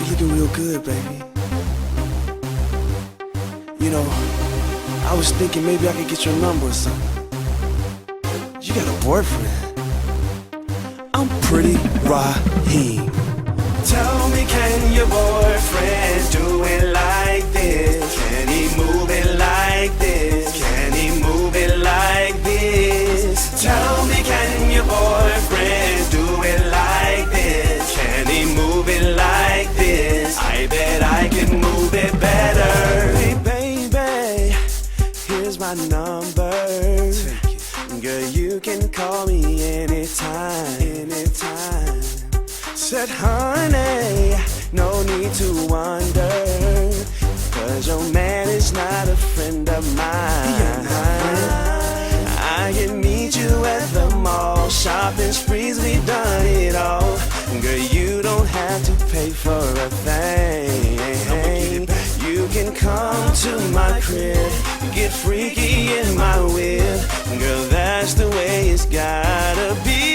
looking real good, baby. You know, I was thinking maybe I could get your number or something. You got a boyfriend? I'm pretty Raheem. Tell me, can your boyfriend do it like this? Can he move it like this? Can he move it like this? Tell me, can your boyfriend do it like this? Can he move it like this? I bet I can move it better. Hey baby, here's my number. Girl, you can call me anytime, anytime. Said, honey, no need to wonder, cause your man is not a friend of mine. I can meet you at the mall, shopping sprees, we done it all. Girl, you don't have to pay for a thing. You can come to my crib, get freaky in my whip. Girl, that's the way it's gotta be.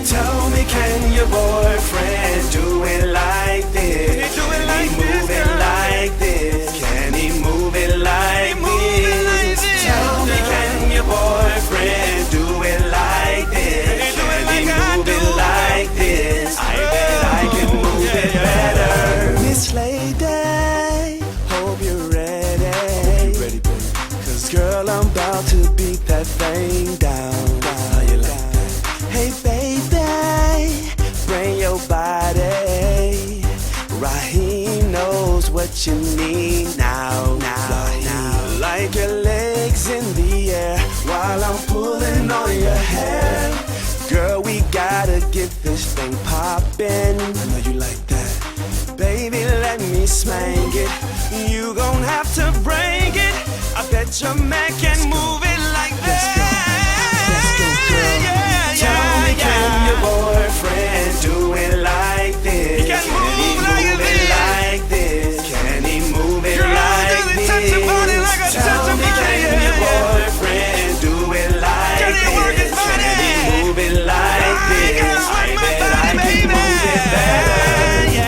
Tell me, can your boyfriend do it like this? Can he move it like this? Can he move it like this? Tell me, can your boyfriend do it like this? Can he move it like this? I bet I can move it better. Miss Lady, hope you're ready. Cause girl, I'm about to beat that thing down. How you like that? Hey baby, bring your body. Raheem knows what you need now. Like your legs in the air while I'm pulling on your hair. Girl, we gotta get this thing poppin'. I know you like that. Baby, let me spank it. You gon' have to break it. I bet your man can move it like that. Let's go, girl. Tell me, can your boyfriend do it like this? Can he move it like this? Can he move it like this? Tell me, can your boyfriend do it like this? Can he move it like this? I bet I can move it better.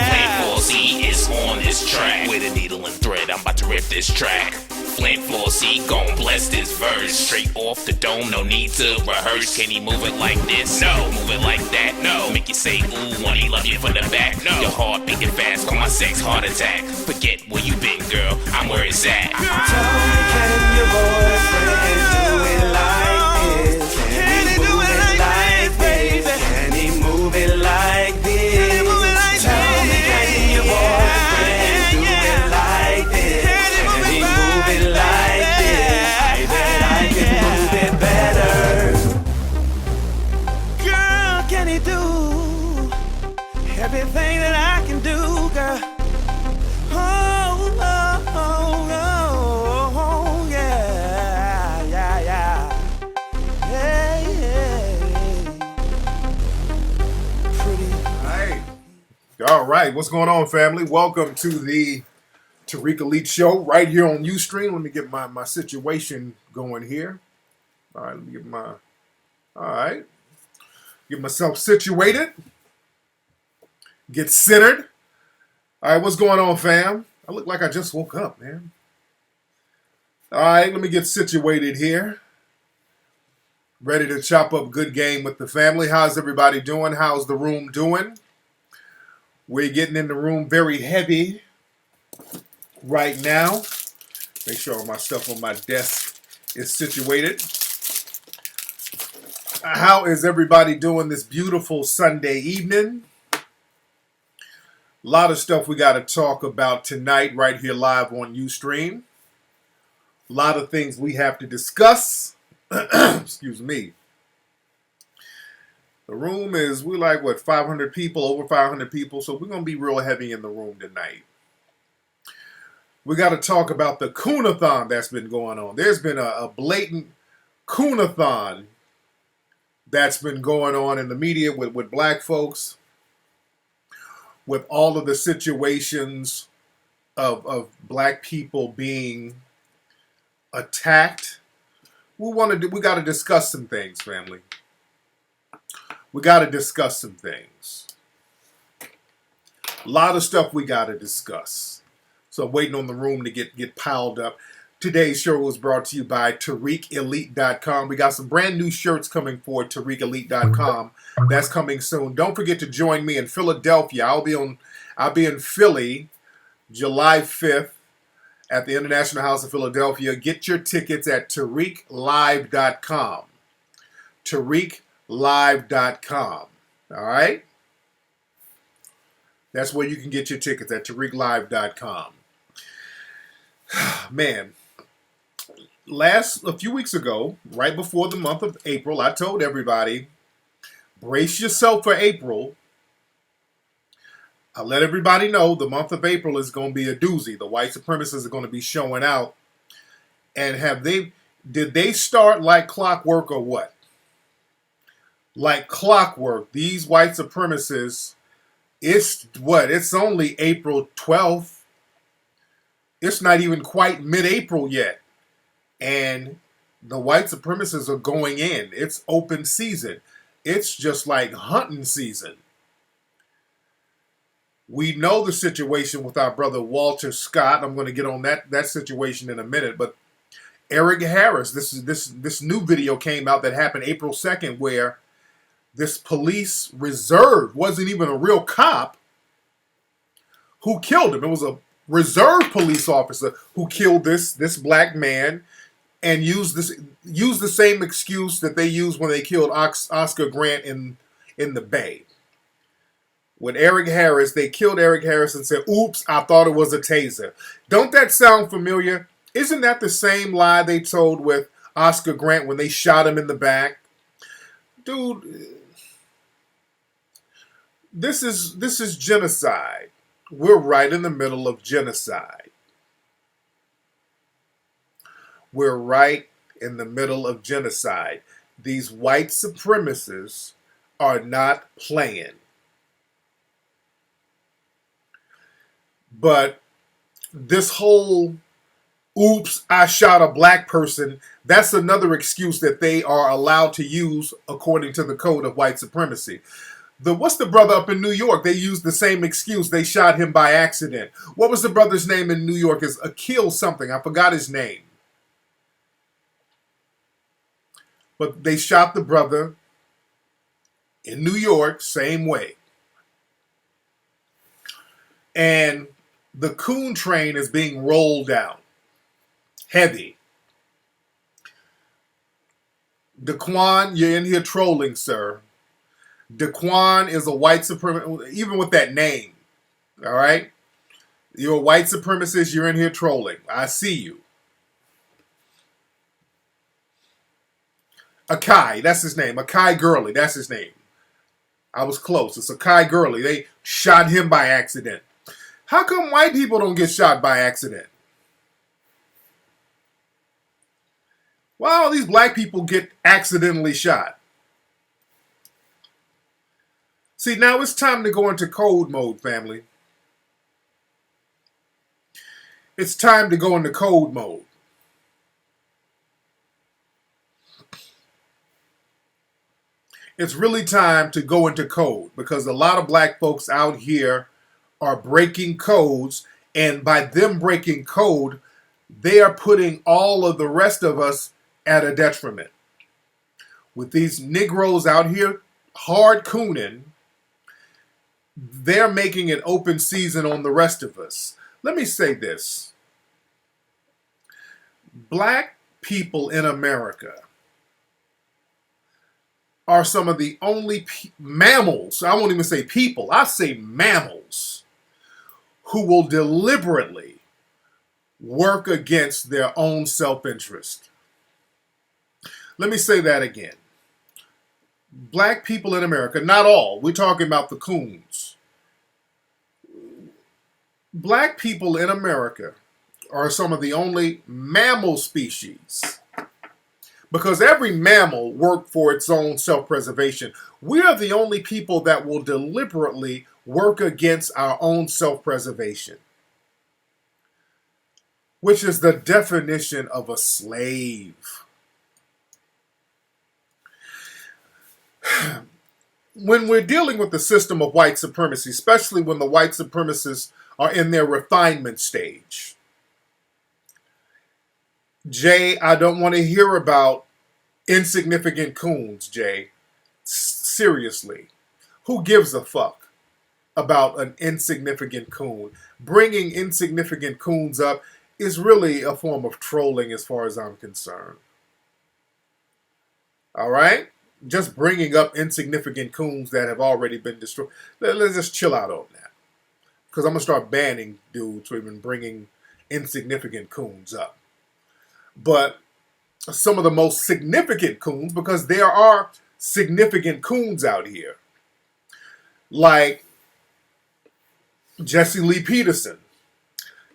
Flame 4C is on this track. With a needle and thread, I'm about to rip this track. Flame 4C gon' bless this verse. Straight off the dome, no need to rehearse. Can he move it like this? No. Move it like that? No. Make you say ooh when he love you from the back? No. Your heart beating fast, call my sex heart attack. Forget where you been, girl, I'm where it's at. Tell me, can your boyfriend do it like this? Can he move it like this? Can he move it like this? Tell me, can your boyfriend do it like this? Can he move it like this? I bet I can move it better. Girl, can he do everything that I can do, girl? Oh, oh, oh, oh, yeah, yeah, yeah. Hey, hey. Pretty. All right, what's going on, family? Welcome to the Tariq Elite Show right here on Ustream. Let me get my situation going here. All right, let me get myself situated. Get centered. All right, what's going on, fam? I look like I just woke up, man. All right, let me get situated here. Ready to chop up good game with the family. How's everybody doing? How's the room doing? We're getting in the room very heavy right now. Make sure all my stuff on my desk is situated. How is everybody doing this beautiful Sunday evening? A lot of stuff we got to talk about tonight right here live on Ustream. A lot of things we have to discuss. Excuse me. The room is, we like, what, 500 people, over 500 people, so we're going to be real heavy in the room tonight. We got to talk about the Coonathon that's been going on. There's been a blatant Coonathon that's been going on in the media with black folks, with all of the situations of black people being attacked. We got to discuss some things, family. We got to discuss some things. A lot of stuff we got to discuss. So I'm waiting on the room to get piled up. Today's show was brought to you by TariqElite.com. We got some brand new shirts coming for TariqElite.com. That's coming soon. Don't forget to join me in Philadelphia. I'll be in Philly July 5th at the International House of Philadelphia. Get your tickets at TariqLive.com. TariqLive.com. All right? That's where you can get your tickets at TariqLive.com. Man, a few weeks ago, right before the month of April, I told everybody, brace yourself for April. I let everybody know the month of April is going to be a doozy. The white supremacists are going to be showing out. And did they start like clockwork or what? Like clockwork, these white supremacists, it's only April 12th. It's not even quite mid-April yet. And the white supremacists are going in. It's open season. It's just like hunting season. We know the situation with our brother Walter Scott. I'm going to get on that situation in a minute. But Eric Harris, this new video came out that happened April 2nd where this police reserve wasn't even a real cop who killed him. It was a reserve police officer who killed this black man and used the same excuse that they used when they killed Oscar Grant in the Bay. With Eric Harris, they killed Eric Harris and said, "Oops, I thought it was a taser." Don't that sound familiar? Isn't that the same lie they told with Oscar Grant when they shot him in the back? Dude, this is genocide. We're right in the middle of genocide. We're right in the middle of genocide. These white supremacists are not playing. But this whole, oops, I shot a black person, that's another excuse that they are allowed to use according to the code of white supremacy. What's the brother up in New York? They used the same excuse. They shot him by accident. What was the brother's name in New York? Is Akil something. I forgot his name. But they shot the brother in New York, same way. And the coon train is being rolled out. Heavy. Daquan, you're in here trolling, sir. Daquan is a white supremacist, even with that name. All right? You're a white supremacist, you're in here trolling. I see you. Akai, that's his name. Akai Gurley, that's his name. I was close. It's Akai Gurley. They shot him by accident. How come white people don't get shot by accident? Why all these black people get accidentally shot? See, now it's time to go into code mode, family. It's time to go into code mode. It's really time to go into code because a lot of black folks out here are breaking codes, and by them breaking code, they are putting all of the rest of us at a detriment. With these Negroes out here hard cooning, they're making an open season on the rest of us. Let me say this. Black people in America are some of the only mammals, I won't even say people, I say mammals, who will deliberately work against their own self-interest. Let me say that again. Black people in America, not all, we're talking about the coons. Black people in America are some of the only mammal species, because every mammal worked for its own self-preservation. We are the only people that will deliberately work against our own self-preservation, which is the definition of a slave. when we're dealing with the system of white supremacy, especially when the white supremacists are in their refinement stage, Jay, I don't want to hear about insignificant coons, Jay. Seriously. Who gives a fuck about an insignificant coon? Bringing insignificant coons up is really a form of trolling as far as I'm concerned. All right? Just bringing up insignificant coons that have already been destroyed. Let's just chill out on that. Because I'm going to start banning dudes for even bringing insignificant coons up. But some of the most significant coons, because there are significant coons out here, like Jesse Lee Peterson.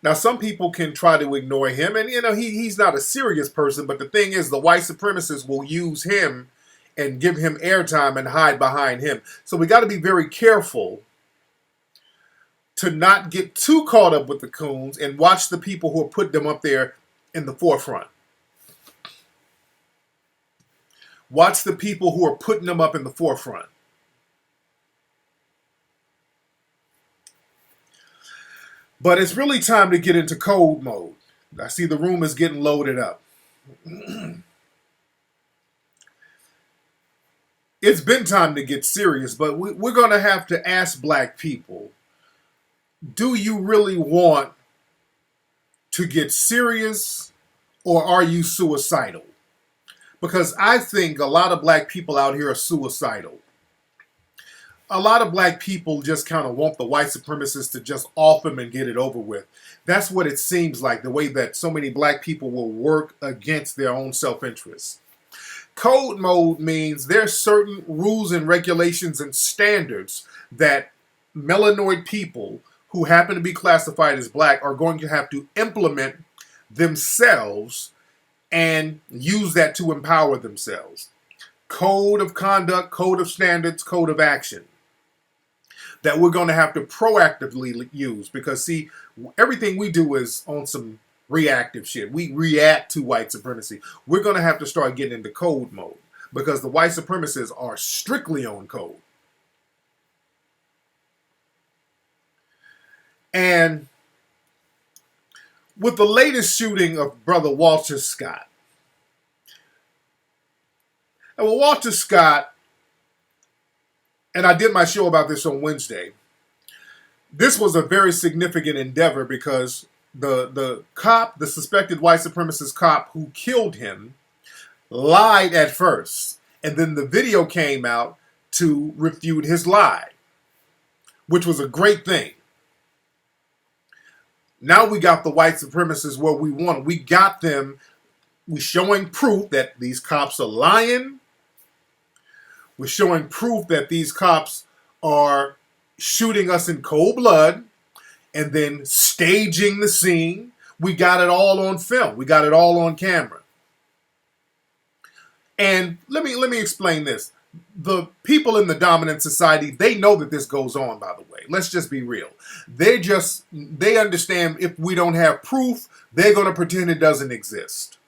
Now, some people can try to ignore him, and he's not a serious person, but the thing is, the white supremacists will use him and give him airtime and hide behind him. So we got to be very careful to not get too caught up with the coons and watch the people who are putting them up there in the forefront. Watch the people who are putting them up in the forefront. But it's really time to get into code mode. I see the room is getting loaded up. It's been time to get serious, but we're going to have to ask black people, do you really want to get serious, or are you suicidal? Because I think a lot of black people out here are suicidal. A lot of black people just kind of want the white supremacists to just off them and get it over with. That's what it seems like, the way that so many black people will work against their own self-interest. Code mode means there's certain rules and regulations and standards that melanoid people who happen to be classified as black are going to have to implement themselves and use that to empower themselves. Code of conduct, code of standards, code of action that we're going to have to proactively use, because see, everything we do is on some reactive shit. We react to white supremacy. We're going to have to start getting into code mode, because the white supremacists are strictly on code. And with the latest shooting of brother Walter Scott, and with Walter Scott, and I did my show about this on Wednesday, this was a very significant endeavor, because the cop, the suspected white supremacist cop who killed him, lied at first. And then the video came out to refute his lie, which was a great thing. Now we got the white supremacists where we want. We got them. We're showing proof that these cops are lying. We're showing proof that these cops are shooting us in cold blood and then staging the scene. We got it all on film. We got it all on camera. And let me explain this. The people in the dominant society, they know that this goes on, by the way. Let's just be real. They understand if we don't have proof, they're going to pretend it doesn't exist.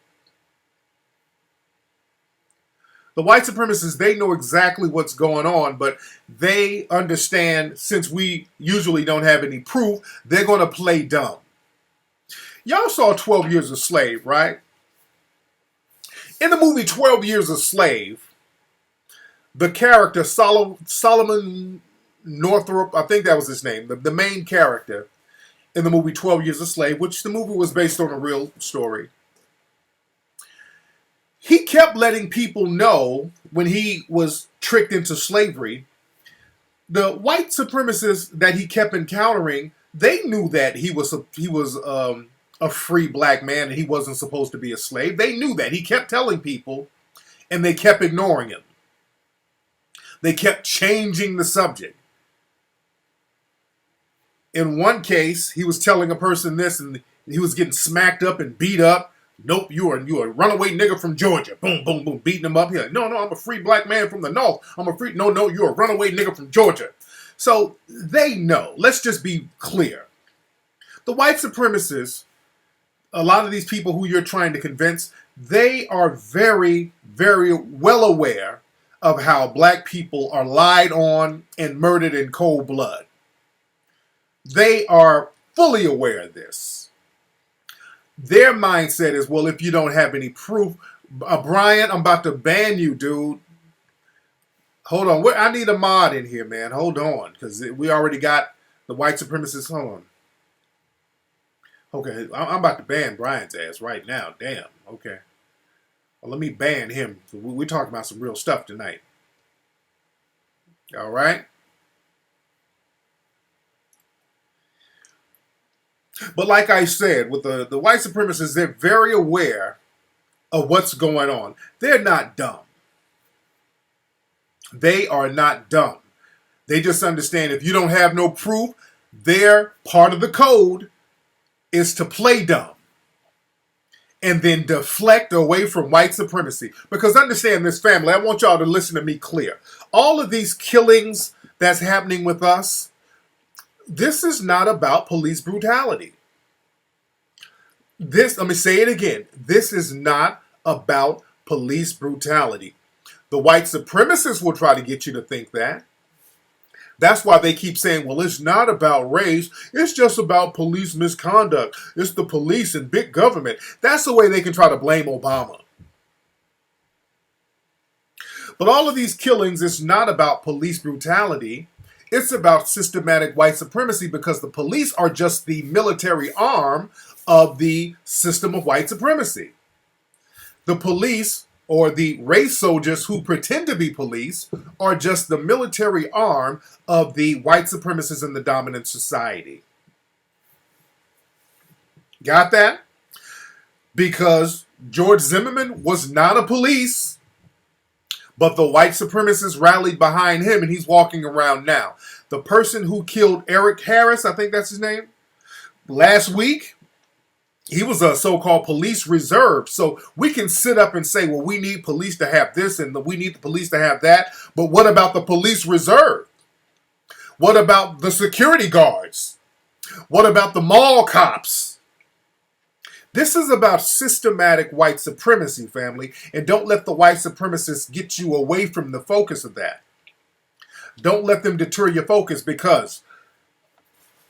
The white supremacists, they know exactly what's going on, but they understand, since we usually don't have any proof, they're going to play dumb. Y'all saw 12 Years a Slave, right? In the movie 12 Years a Slave, the character Solomon Northrop, I think that was his name, the main character in the movie 12 Years a Slave, which the movie was based on a real story, he kept letting people know when he was tricked into slavery, the white supremacists that he kept encountering, they knew that he was a free black man and he wasn't supposed to be a slave. They knew that. He kept telling people, and they kept ignoring him. They kept changing the subject. In one case, he was telling a person this, and he was getting smacked up and beat up. Nope, you are a runaway nigga from Georgia. Boom, boom, boom, beating him up. He's like, no, I'm a free black man from the north. No, you're a runaway nigga from Georgia. So they know. Let's just be clear. The white supremacists, a lot of these people who you're trying to convince, they are very, very well aware of how black people are lied on and murdered in cold blood. They are fully aware of this. Their mindset is, well, if you don't have any proof, Brian, I'm about to ban you, dude. Hold on. I need a mod in here, man. Hold on, because we already got the white supremacists. Hold on. Okay, I'm about to ban Brian's ass right now. Damn. Okay. Well, let me ban him. We're talking about some real stuff tonight. All right? But like I said, with the white supremacists, they're very aware of what's going on. They're not dumb. They are not dumb. They just understand if you don't have no proof, their part of the code is to play dumb and then deflect away from white supremacy. Because understand this, family, I want y'all to listen to me clear. All of these killings that's happening with us, this is not about police brutality. Let me say it again. This is not about police brutality. The white supremacists will try to get you to think that. That's why they keep saying, well, it's not about race. It's just about police misconduct. It's the police and big government. That's the way they can try to blame Obama. But all of these killings, it's not about police brutality. It's about systematic white supremacy because the police are just the military arm of the system of white supremacy. The police, or the race soldiers who pretend to be police, are just the military arm of the white supremacists in the dominant society. Got that? Because George Zimmerman was not a police, but the white supremacists rallied behind him, and he's walking around now. The person who killed Eric Harris, I think that's his name, last week, he was a so-called police reserve. So we can sit up and say, well, we need police to have this and we need the police to have that. But what about the police reserve? What about the security guards? What about the mall cops? This is about systematic white supremacy, family. And don't let the white supremacists get you away from the focus of that. Don't let them deter your focus, because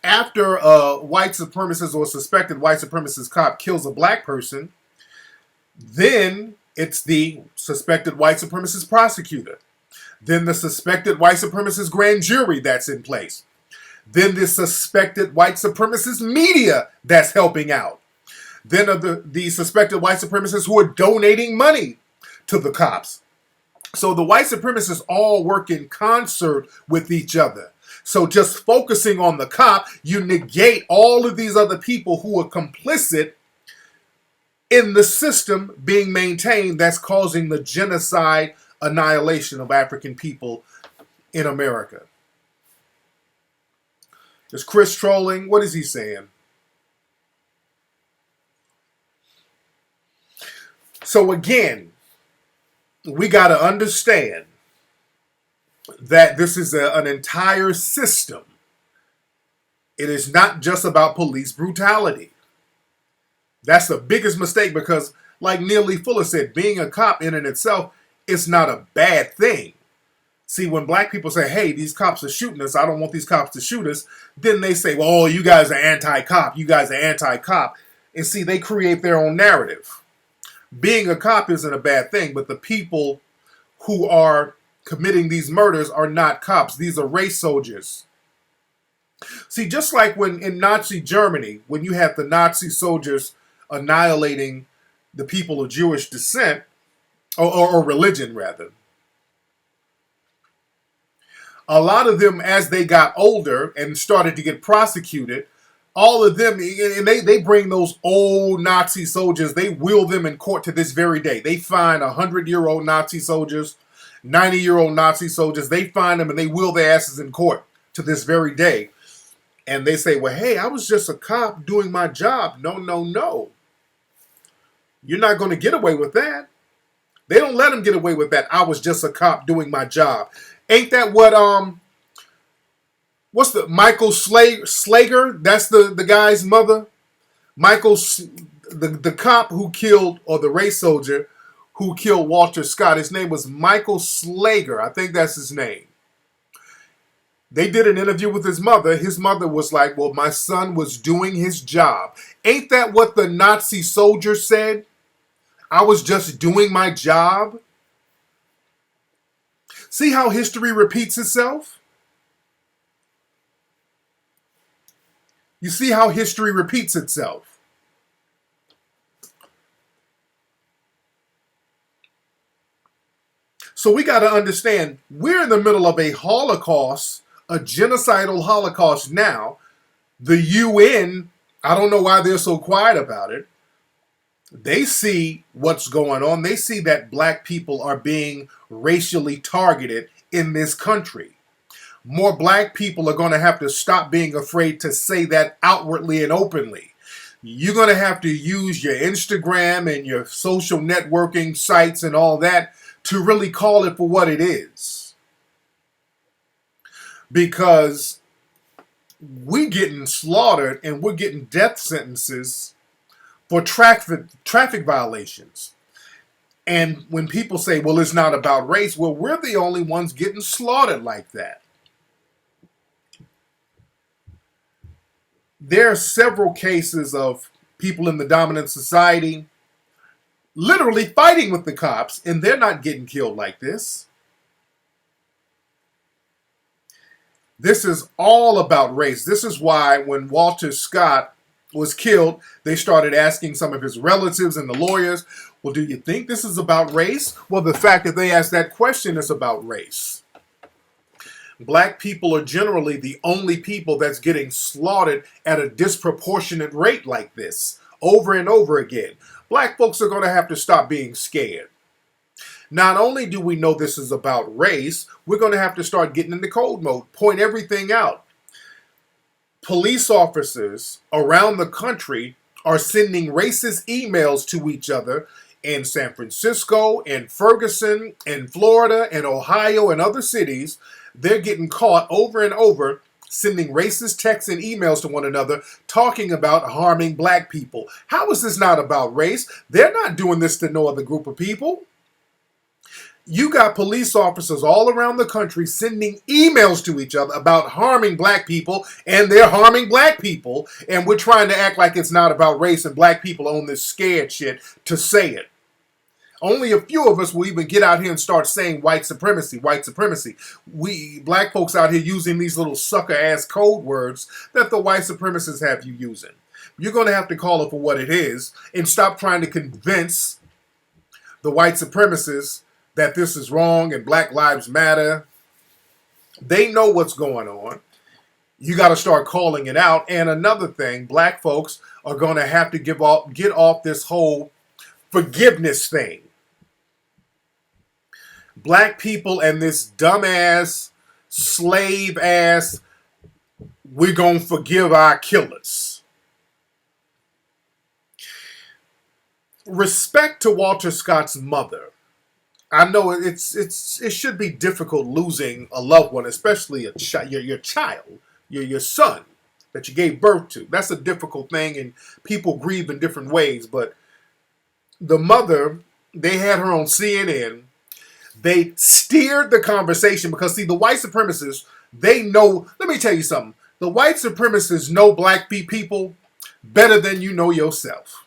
after a white supremacist or suspected white supremacist cop kills a black person, then it's the suspected white supremacist prosecutor. Then the suspected white supremacist grand jury that's in place. Then the suspected white supremacist media that's helping out. Then are the suspected white supremacists who are donating money to the cops. So the white supremacists all work in concert with each other. So just focusing on the cop, you negate all of these other people who are complicit in the system being maintained that's causing the genocide, annihilation of African people in America. Is Chris trolling? What is he saying? So again, we got to understand that this is an entire system. It is not just about police brutality. That's the biggest mistake, because like Neely Fuller said, being a cop in and itself is not a bad thing. See, when black people say, hey, these cops are shooting us, I don't want these cops to shoot us, then they say, well, oh, you guys are anti-cop, you guys are anti-cop. And see, they create their own narrative. Being a cop isn't a bad thing, but the people who are committing these murders are not cops. These are race soldiers. See, just like when in Nazi Germany, when you had the Nazi soldiers annihilating the people of Jewish descent, or religion rather, a lot of them, as they got older and started to get prosecuted, all of them, and they bring those old Nazi soldiers, they wheel them in court to this very day. They find 100-year-old Nazi soldiers, 90-year-old Nazi soldiers, they find them and they wheel their asses in court to this very day. And they say, well, hey, I was just a cop doing my job. No, no, no. You're not going to get away with that. They don't let them get away with that. I was just a cop doing my job. Ain't that what, what's the, Michael Slager? That's the guy's mother. The cop who killed, or the race soldier who killed Walter Scott. His name was Michael Slager. I think that's his name. They did an interview with his mother. His mother was like, well, my son was doing his job. Ain't that what the Nazi soldier said? I was just doing my job. See how history repeats itself? You see how history repeats itself. So we got to understand, we're in the middle of a Holocaust, a genocidal Holocaust now. The UN, I don't know why they're so quiet about it. They see what's going on. They see that black people are being racially targeted in this country. More black people are going to have to stop being afraid to say that outwardly and openly. You're going to have to use your Instagram and your social networking sites and all that to really call it for what it is. Because we're getting slaughtered and we're getting death sentences for traffic violations. And when people say, well, it's not about race, well, we're the only ones getting slaughtered like that. There are several cases of people in the dominant society literally fighting with the cops, and they're not getting killed like this. This is all about race. This is why when Walter Scott was killed, they started asking some of his relatives and the lawyers, well, do you think this is about race? Well, the fact that they asked that question is about race. Black people are generally the only people that's getting slaughtered at a disproportionate rate like this, over and over again. Black folks are going to have to stop being scared. Not only do we know this is about race, we're going to have to start getting into code mode, point everything out. Police officers around the country are sending racist emails to each other in San Francisco, in Ferguson, in Florida, in Ohio, and other cities. They're getting caught over and over sending racist texts and emails to one another talking about harming black people. How is this not about race? They're not doing this to no other group of people. You got police officers all around the country sending emails to each other about harming black people, and they're harming black people, and we're trying to act like it's not about race, and black people own this scared shit to say it. Only a few of us will even get out here and start saying white supremacy, white supremacy. We black folks out here using these little sucker-ass code words that the white supremacists have you using. You're going to have to call it for what it is and stop trying to convince the white supremacists that this is wrong and Black Lives Matter. They know what's going on. You got to start calling it out. And another thing, black folks are going to have to get off this whole forgiveness thing. Black people and this dumbass, slave ass, we're going to forgive our killers. Respect to Walter Scott's mother. I know it should be difficult losing a loved one, especially your child, your son that you gave birth to. That's a difficult thing, and people grieve in different ways. But the mother, they had her on CNN. They steered the conversation because, see, the white supremacists, they know. Let me tell you something. The white supremacists know black people better than you know yourself.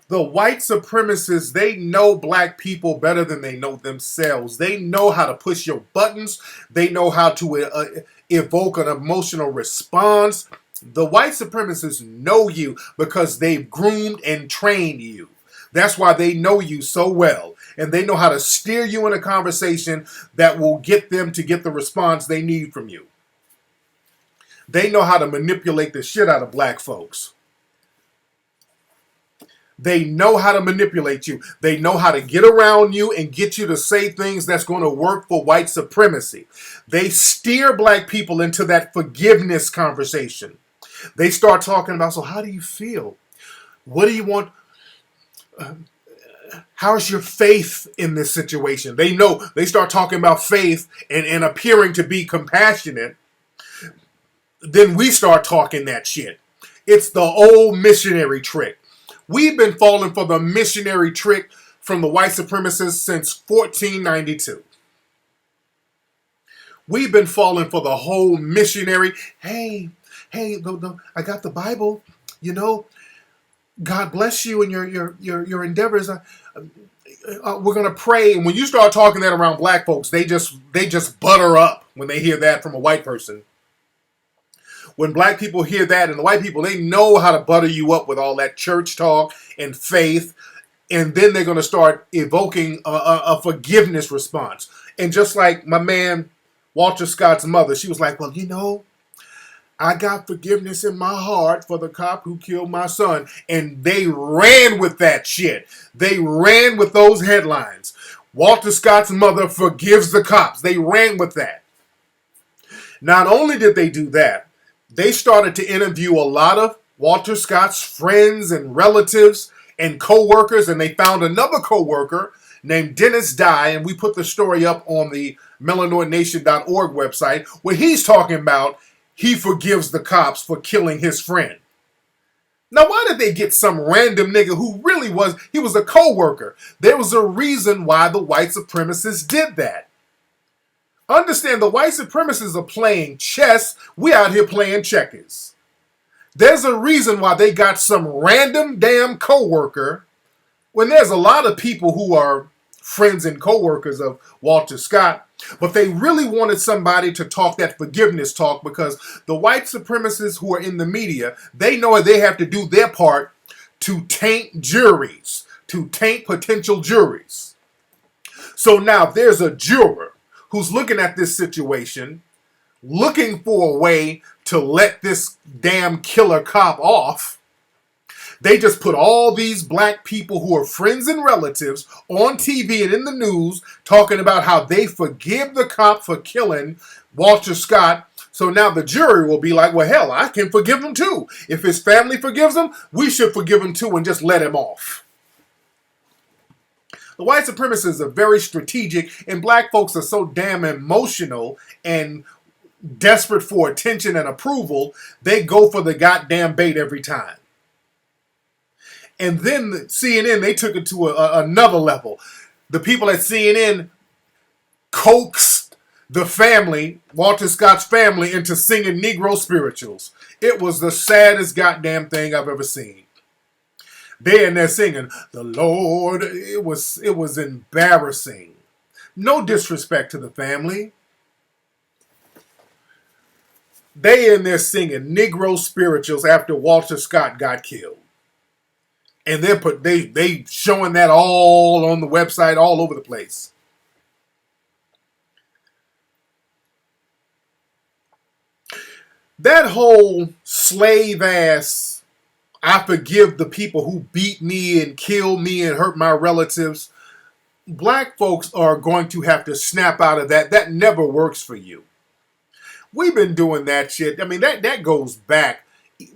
The white supremacists, they know black people better than they know themselves. They know how to push your buttons. They know how to evoke an emotional response. The white supremacists know you because they've groomed and trained you. That's why they know you so well. And they know how to steer you in a conversation that will get them to get the response they need from you. They know how to manipulate the shit out of black folks. They know how to manipulate you. They know how to get around you and get you to say things that's going to work for white supremacy. They steer black people into that forgiveness conversation. They start talking about, so how do you feel? What do you want? How's your faith in this situation? They know. They start talking about faith and appearing to be compassionate. Then we start talking that shit. It's the old missionary trick. We've been falling for the missionary trick from the white supremacists since 1492. We've been falling for the whole missionary. Hey, I got the Bible. You know, God bless you in your endeavors. We're gonna pray. And when you start talking that around black folks, they just butter up when they hear that from a white person. When black people hear that, and the white people, they know how to butter you up with all that church talk and faith, and then they're gonna start evoking a forgiveness response. And just like my man Walter Scott's mother, she was like, well, you know, I got forgiveness in my heart for the cop who killed my son. And they ran with that shit. They ran with those headlines. Walter Scott's mother forgives the cops. They ran with that. Not only did they do that, they started to interview a lot of Walter Scott's friends and relatives and co-workers, and they found another co-worker named Dennis Dye, and we put the story up on the melanoidnation.org website, where he's talking about he forgives the cops for killing his friend. Now, why did they get some random nigga who really he was a co-worker? There was a reason why the white supremacists did that. Understand, the white supremacists are playing chess. We out here playing checkers. There's a reason why they got some random damn co-worker when there's a lot of people who are friends and co-workers of Walter Scott, but they really wanted somebody to talk that forgiveness talk, because the white supremacists who are in the media, they know they have to do their part to taint juries, to taint potential juries. So now there's a juror who's looking at this situation, looking for a way to let this damn killer cop off. They just put all these black people who are friends and relatives on TV and in the news talking about how they forgive the cop for killing Walter Scott. So now the jury will be like, well, hell, I can forgive him too. If his family forgives him, we should forgive him too and just let him off. The white supremacists are very strategic, and black folks are so damn emotional and desperate for attention and approval, they go for the goddamn bait every time. And then CNN, they took it to another level. The people at CNN coaxed the family, Walter Scott's family, into singing Negro spirituals. It was the saddest goddamn thing I've ever seen. They're in there singing, the Lord. It was embarrassing. No disrespect to the family. They in there singing Negro spirituals after Walter Scott got killed. And they showing that all on the website, all over the place. That whole slave ass, I forgive the people who beat me and killed me and hurt my relatives. Black folks are going to have to snap out of that. That never works for you. We've been doing that shit. I mean, that goes back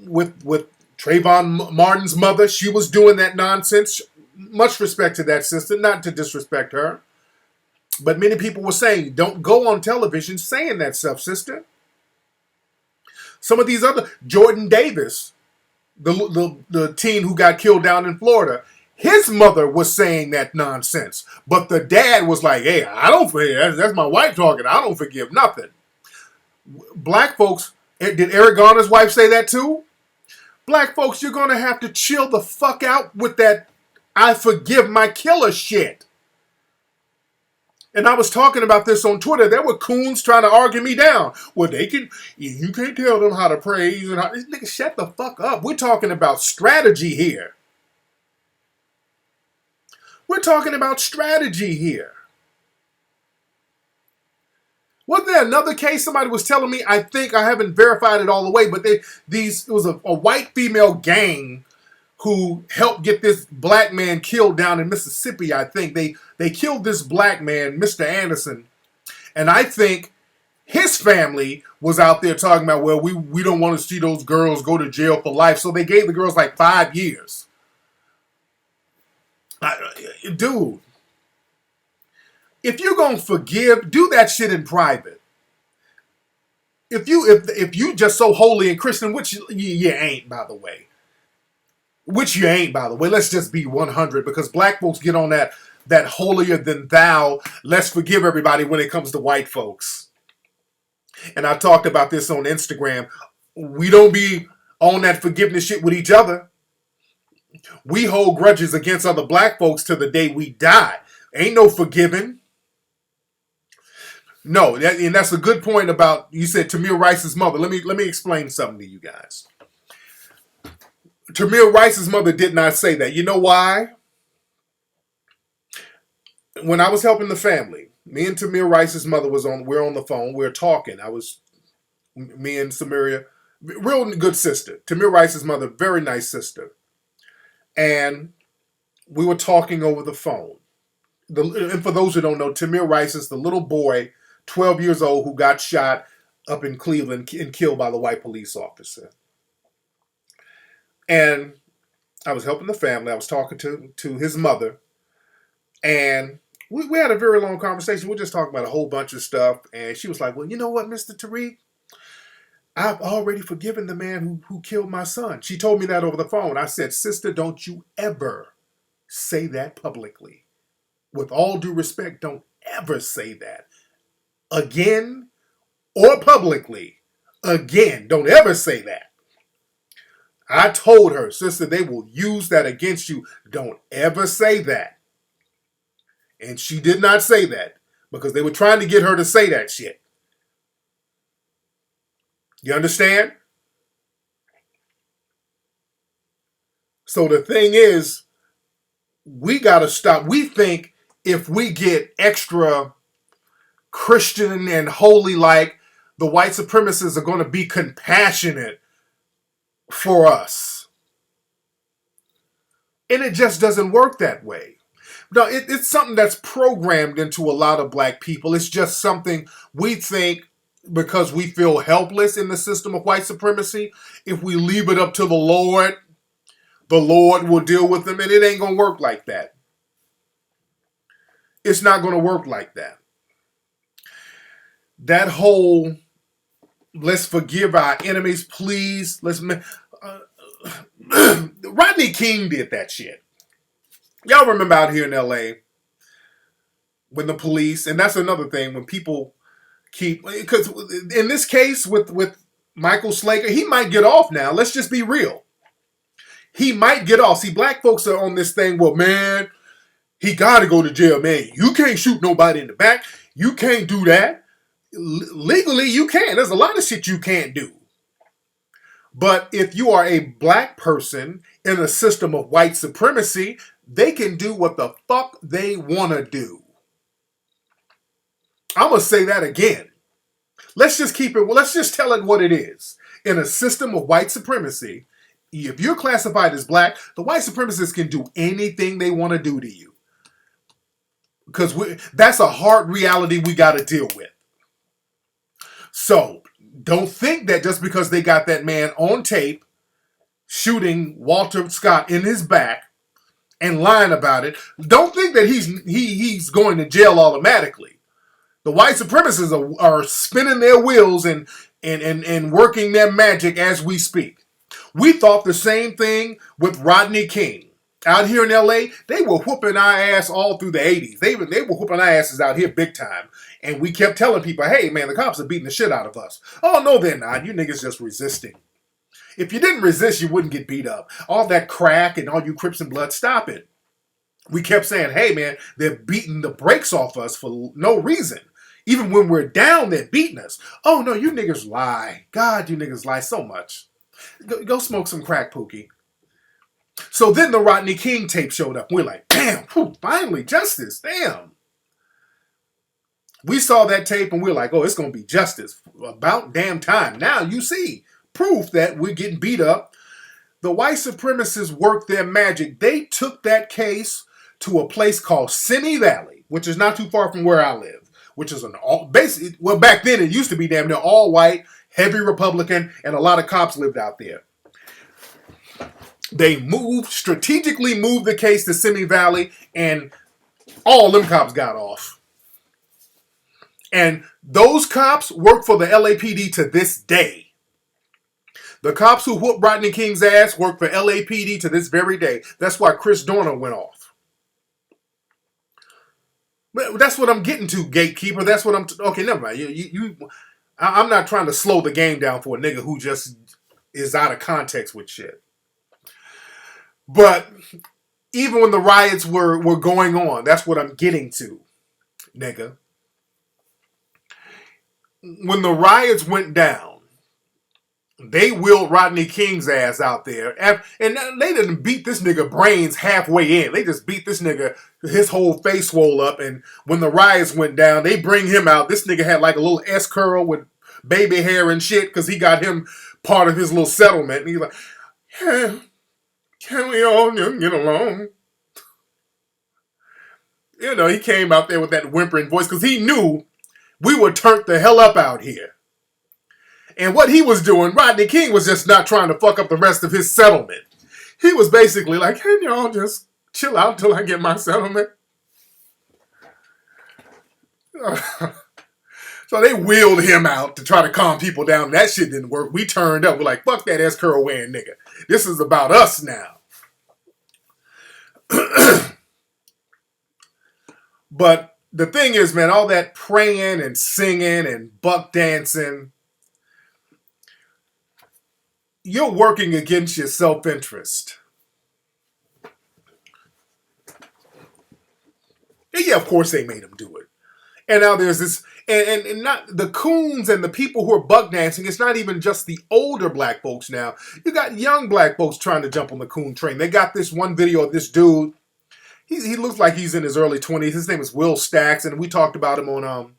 with Trayvon Martin's mother. She was doing that nonsense. Much respect to that sister, not to disrespect her. But many people were saying, don't go on television saying that stuff, sister. Some of these other, Jordan Davis, the teen who got killed down in Florida, his mother was saying that nonsense. But the dad was like, hey, I don't forgive. That's my wife talking. I don't forgive nothing. Black folks, did Eric Garner's wife say that too? Black folks, you're going to have to chill the fuck out with that I forgive my killer shit. And I was talking about this on Twitter. There were coons trying to argue me down. Well, you can't tell them how to praise. And how, nigga, shut the fuck up. We're talking about strategy here. We're talking about strategy here. Wasn't there another case somebody was telling me? I think I haven't verified it all the way, but it was a white female gang who helped get this black man killed down in Mississippi. I think they killed this black man, Mr. Anderson, and I think his family was out there talking about, well, we don't want to see those girls go to jail for life, so they gave the girls like 5 years. Dude. If you're gonna forgive, do that shit in private. If you just so holy and Christian, which you ain't, by the way. which you ain't, by the way. Let's just be 100, because black folks get on that holier than thou, let's forgive everybody when it comes to white folks. And I talked about this on Instagram. We don't be on that forgiveness shit with each other. We hold grudges against other black folks till the day we die. Ain't no forgiving. No, and that's a good point about, you said Tamir Rice's mother. Let me explain something to you guys. Tamir Rice's mother did not say that. You know why? When I was helping the family, me and Tamir Rice's mother we're on the phone, we're talking. Me and Samaria, real good sister. Tamir Rice's mother, very nice sister. And we were talking over the phone. And for those who don't know, Tamir Rice is the little boy, 12 years old, who got shot up in Cleveland and killed by the white police officer. And I was helping the family. I was talking to his mother. And we had a very long conversation. We were just talking about a whole bunch of stuff. And she was like, well, you know what, Mr. Tariq? I've already forgiven the man who killed my son. She told me that over the phone. I said, sister, don't you ever say that publicly. With all due respect, don't ever say that. Again, or publicly. Again, don't ever say that. I told her, sister, they will use that against you. Don't ever say that. And she did not say that because they were trying to get her to say that shit. You understand? So the thing is, we got to stop. We think if we get extra Christian and holy, like, the white supremacists are going to be compassionate for us. And it just doesn't work that way. No, it's something that's programmed into a lot of black people. It's just something we think, because we feel helpless in the system of white supremacy, if we leave it up to the Lord will deal with them. And it ain't going to work like that. It's not going to work like that. That whole, let's forgive our enemies, please. Rodney King did that shit. Y'all remember out here in LA when the police, and that's another thing, when people because in this case with Michael Slager, he might get off now. Let's just be real. He might get off. See, black folks are on this thing, well, man, he got to go to jail, man. You can't shoot nobody in the back. You can't do that. Legally, you can. There's a lot of shit you can't do. But if you are a black person in a system of white supremacy, they can do what the fuck they want to do. I'm going to say that again. Let's just tell it what it is. In a system of white supremacy, if you're classified as black, the white supremacists can do anything they want to do to you. Because that's a hard reality we got to deal with. So, don't think that just because they got that man on tape shooting Walter Scott in his back and lying about it, don't think that he's going to jail automatically. The white supremacists are spinning their wheels and working their magic as we speak. We thought the same thing with Rodney King. Out here in LA, they were whooping our ass all through the 80s. They were whooping our asses out here big time. And we kept telling people, hey, man, the cops are beating the shit out of us. Oh, no, they're not. You niggas just resisting. If you didn't resist, you wouldn't get beat up. All that crack and all you Crips and Blood, stop it. We kept saying, hey, man, they're beating the brakes off us for no reason. Even when we're down, they're beating us. Oh, no, you niggas lie. God, you niggas lie so much. Go smoke some crack, Pookie. So then the Rodney King tape showed up. We're like, damn, finally, justice, damn. We saw that tape and we're like, oh, it's going to be justice. About damn time. Now you see proof that we're getting beat up. The white supremacists worked their magic. They took that case to a place called Simi Valley, which is not too far from where I live, which is back then it used to be damn near all white, heavy Republican, and a lot of cops lived out there. They strategically moved the case to Simi Valley, and all them cops got off. And those cops work for the LAPD to this day. The cops who whooped Rodney King's ass work for LAPD to this very day. That's why Chris Dorner went off. That's what I'm getting to, gatekeeper. That's what I'm... Okay, never mind. I'm not trying to slow the game down for a nigga who just is out of context with shit. But even when the riots were going on, that's what I'm getting to, nigga. When the riots went down, they wheeled Rodney King's ass out there. And they didn't beat this nigga brains halfway in. They just beat this nigga, his whole face swole up. And when the riots went down, they bring him out. This nigga had like a little S-curl with baby hair and shit because he got him part of his little settlement. And he's like, yeah, can we all just get along? You know, he came out there with that whimpering voice because he knew we were turned the hell up out here. And what he was doing, Rodney King was just not trying to fuck up the rest of his settlement. He was basically like, can y'all just chill out until I get my settlement? So they wheeled him out to try to calm people down. That shit didn't work. We turned up. We're like, fuck that S-curl wearing nigga. This is about us now. But the thing is, man, all that praying and singing and buck dancing, you're working against your self-interest. And yeah, of course they made him do it. And now there's this, and not the coons and the people who are buck dancing, it's not even just the older black folks now. You got young black folks trying to jump on the coon train. They got this one video of this dude. He looks like he's in his early 20s. His name is Will Stacks, and we talked about him on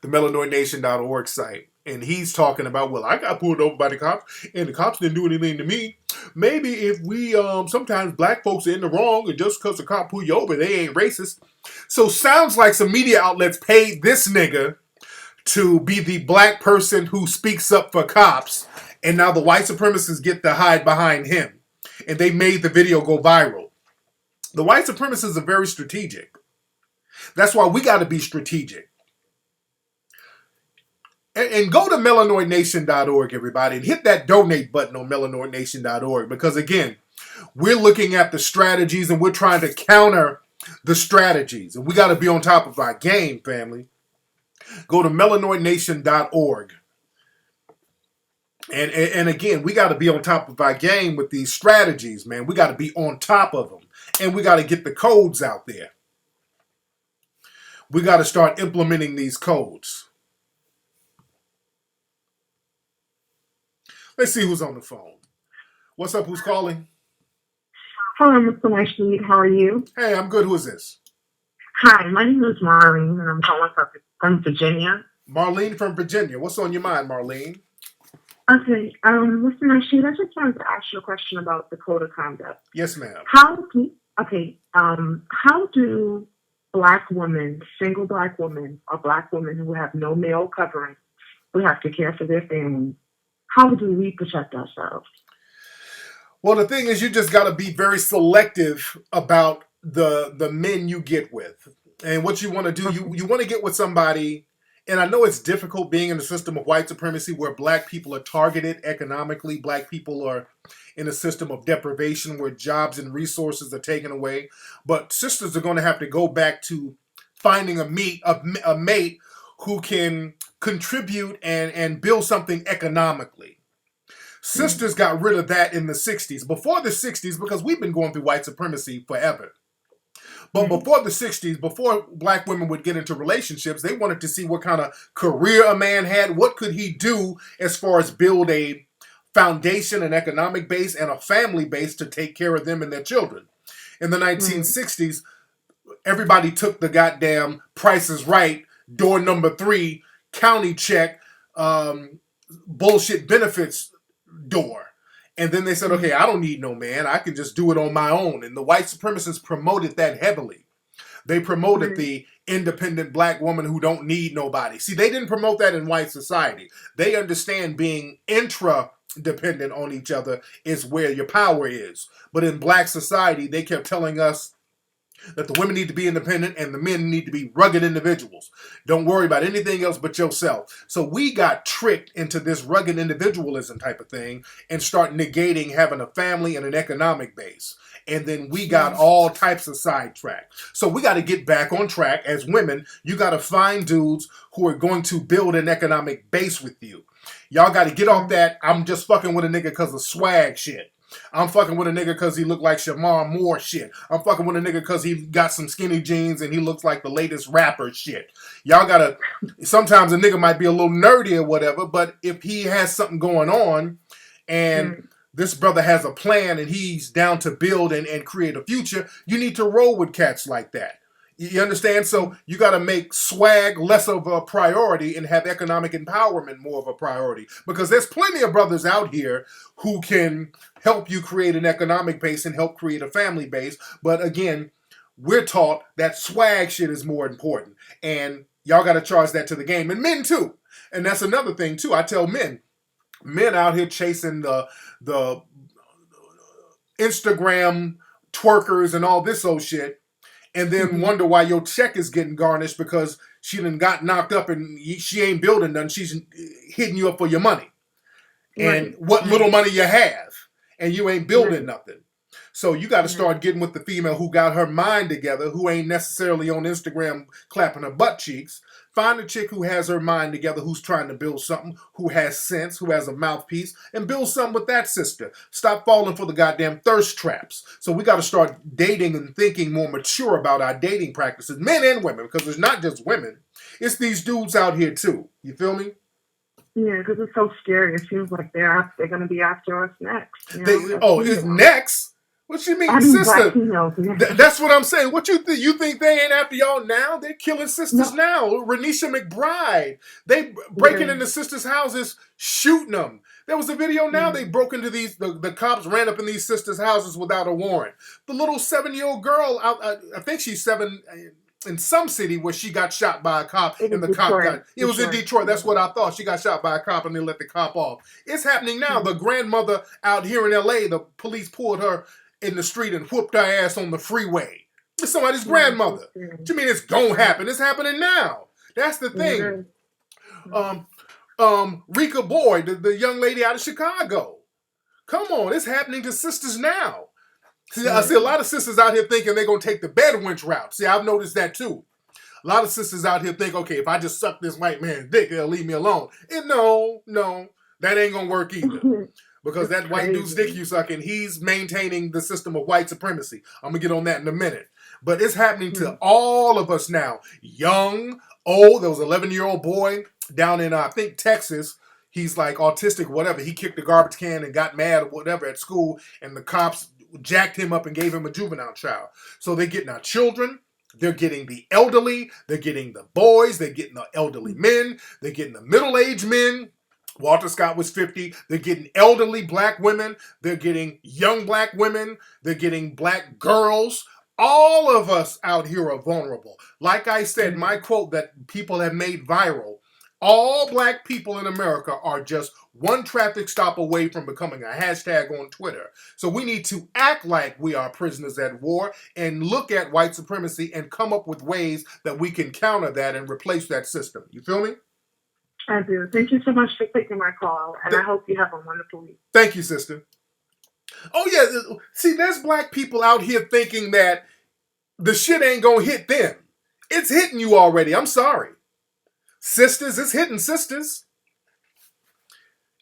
the melanoidnation.org site. And he's talking about, well, I got pulled over by the cops, and the cops didn't do anything to me. Maybe if we, sometimes black folks are in the wrong, and just because the cop pulled you over, they ain't racist. So sounds like some media outlets paid this nigga to be the black person who speaks up for cops, and now the white supremacists get to hide behind him. And they made the video go viral. The white supremacists are very strategic. That's why we got to be strategic. And go to melanoidnation.org, everybody, and hit that donate button on melanoidnation.org. Because, again, we're looking at the strategies and we're trying to counter the strategies. And we got to be on top of our game, family. Go to melanoidnation.org. And again, we got to be on top of our game with these strategies, man. We got to be on top of them. And we got to get the codes out there. We got to start implementing these codes. Let's see who's on the phone. What's up? Who's calling? Hello, Mr. Rashid. How are you? Hey, I'm good. Who is this? Hi, my name is Marlene, and I'm calling from Virginia. Marlene from Virginia. What's on your mind, Marlene? Okay, Mr. Rashid, I just wanted to ask you a question about the code of conduct. Yes, ma'am. How do black women, single black women, or black women who have no male covering, who have to care for their families, how do we protect ourselves? Well, the thing is, you just got to be very selective about the men you get with. And what you want to do, you want to get with somebody, and I know it's difficult being in the system of white supremacy where black people are targeted economically. Black people are in a system of deprivation where jobs and resources are taken away. But sisters are going to have to go back to finding a mate who can contribute and build something economically. Sisters got rid of that in the 60s. Before the 60s, because we've been going through white supremacy forever. But before the 60s, before black women would get into relationships, they wanted to see what kind of career a man had. What could he do as far as build a foundation, an economic base, and a family base to take care of them and their children. In the 1960s, everybody took the goddamn Price is Right, door number 3, county check, bullshit benefits door. And then they said, okay, I don't need no man. I can just do it on my own. And the white supremacists promoted that heavily. They promoted the independent black woman who don't need nobody. See, they didn't promote that in white society. They understand being intra-dependent on each other is where your power is. But in black society, they kept telling us That the women need to be independent and the men need to be rugged individuals. Don't worry about anything else but yourself. So we got tricked into this rugged individualism type of thing and start negating having a family and an economic base. And then we got all types of sidetracked. So we got to get back on track. As women, you got to find dudes who are going to build an economic base with you. Y'all got to get off that I'm just fucking with a nigga because of swag shit. I'm fucking with a nigga because he look like Shamar Moore shit. I'm fucking with a nigga because he got some skinny jeans and he looks like the latest rapper shit. Y'all gotta, sometimes a nigga might be a little nerdy or whatever, but if he has something going on and this brother has a plan and he's down to build and create a future, you need to roll with cats like that. You understand? So you got to make swag less of a priority and have economic empowerment more of a priority. Because there's plenty of brothers out here who can help you create an economic base and help create a family base. But again, we're taught that swag shit is more important. And y'all got to charge that to the game. And men too. And that's another thing too. I tell men out here chasing the Instagram twerkers and all this old shit. And then wonder why your check is getting garnished because she done got knocked up and she ain't building nothing. She's hitting you up for your money. And what little money you have. And you ain't building nothing. So you got to start getting with the female who got her mind together, who ain't necessarily on Instagram clapping her butt cheeks. Find a chick who has her mind together, who's trying to build something, who has sense, who has a mouthpiece, and build something with that sister. Stop falling for the goddamn thirst traps. So we got to start dating and thinking more mature about our dating practices, men and women, because it's not just women. It's these dudes out here too. You feel me? Yeah, because it's so scary. It feels like they're going to be after us next. It's next? What you mean, I mean, sister? Latinos, That's what I'm saying. What you think? You think they ain't after y'all now? They're killing sisters now. Renisha McBride. They breaking into sisters' houses, shooting them. There was a video now. They broke into these. The cops ran up in these sisters' houses without a warrant. The little 7-year-old girl, I think she's 7, in some city where she got shot by a cop and the cop got. It was in Detroit. That's what I thought. She got shot by a cop and they let the cop off. It's happening now. The grandmother out here in L.A. The police pulled her in the street and whooped her ass on the freeway. It's somebody's grandmother. What you mean it's gonna happen? It's happening now. That's the thing. Rika Boyd, the young lady out of Chicago. Come on, it's happening to sisters now. See, I see a lot of sisters out here thinking they're gonna take the bed wench route. See, I've noticed that too. A lot of sisters out here think, okay, if I just suck this white man's dick, they'll leave me alone. And no, that ain't gonna work either. Because that white dude's dick you sucking, he's maintaining the system of white supremacy. I'm going to get on that in a minute. But it's happening to all of us now. Young, old. There was an 11-year-old boy down in, I think, Texas. He's like autistic, whatever. He kicked the garbage can and got mad or whatever at school. And the cops jacked him up and gave him a juvenile trial. So they're getting our children. They're getting the elderly. They're getting the boys. They're getting the elderly men. They're getting the middle-aged men. Walter Scott was 50. They're getting elderly black women. They're getting young black women. They're getting black girls. All of us out here are vulnerable. Like I said, my quote that people have made viral, all black people in America are just one traffic stop away from becoming a hashtag on Twitter. So we need to act like we are prisoners at war and look at white supremacy and come up with ways that we can counter that and replace that system. You feel me? I do. Thank you so much for taking my call, and I hope you have a wonderful week. Thank you, sister. Oh, yeah. See, there's black people out here thinking that the shit ain't gonna hit them. It's hitting you already. I'm sorry. Sisters, it's hitting sisters.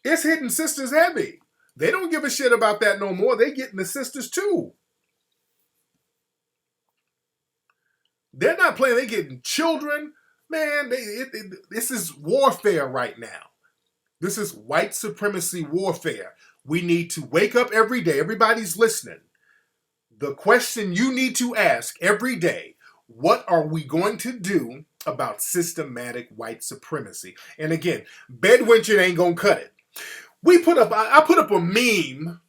It's hitting sisters heavy. They don't give a shit about that no more. They getting the sisters too. They're not playing. They getting children. Man, this is warfare right now. This is white supremacy warfare. We need to wake up every day. Everybody's listening. The question you need to ask every day, what are we going to do about systematic white supremacy? And again, bedwenching ain't gonna cut it. I put up a meme.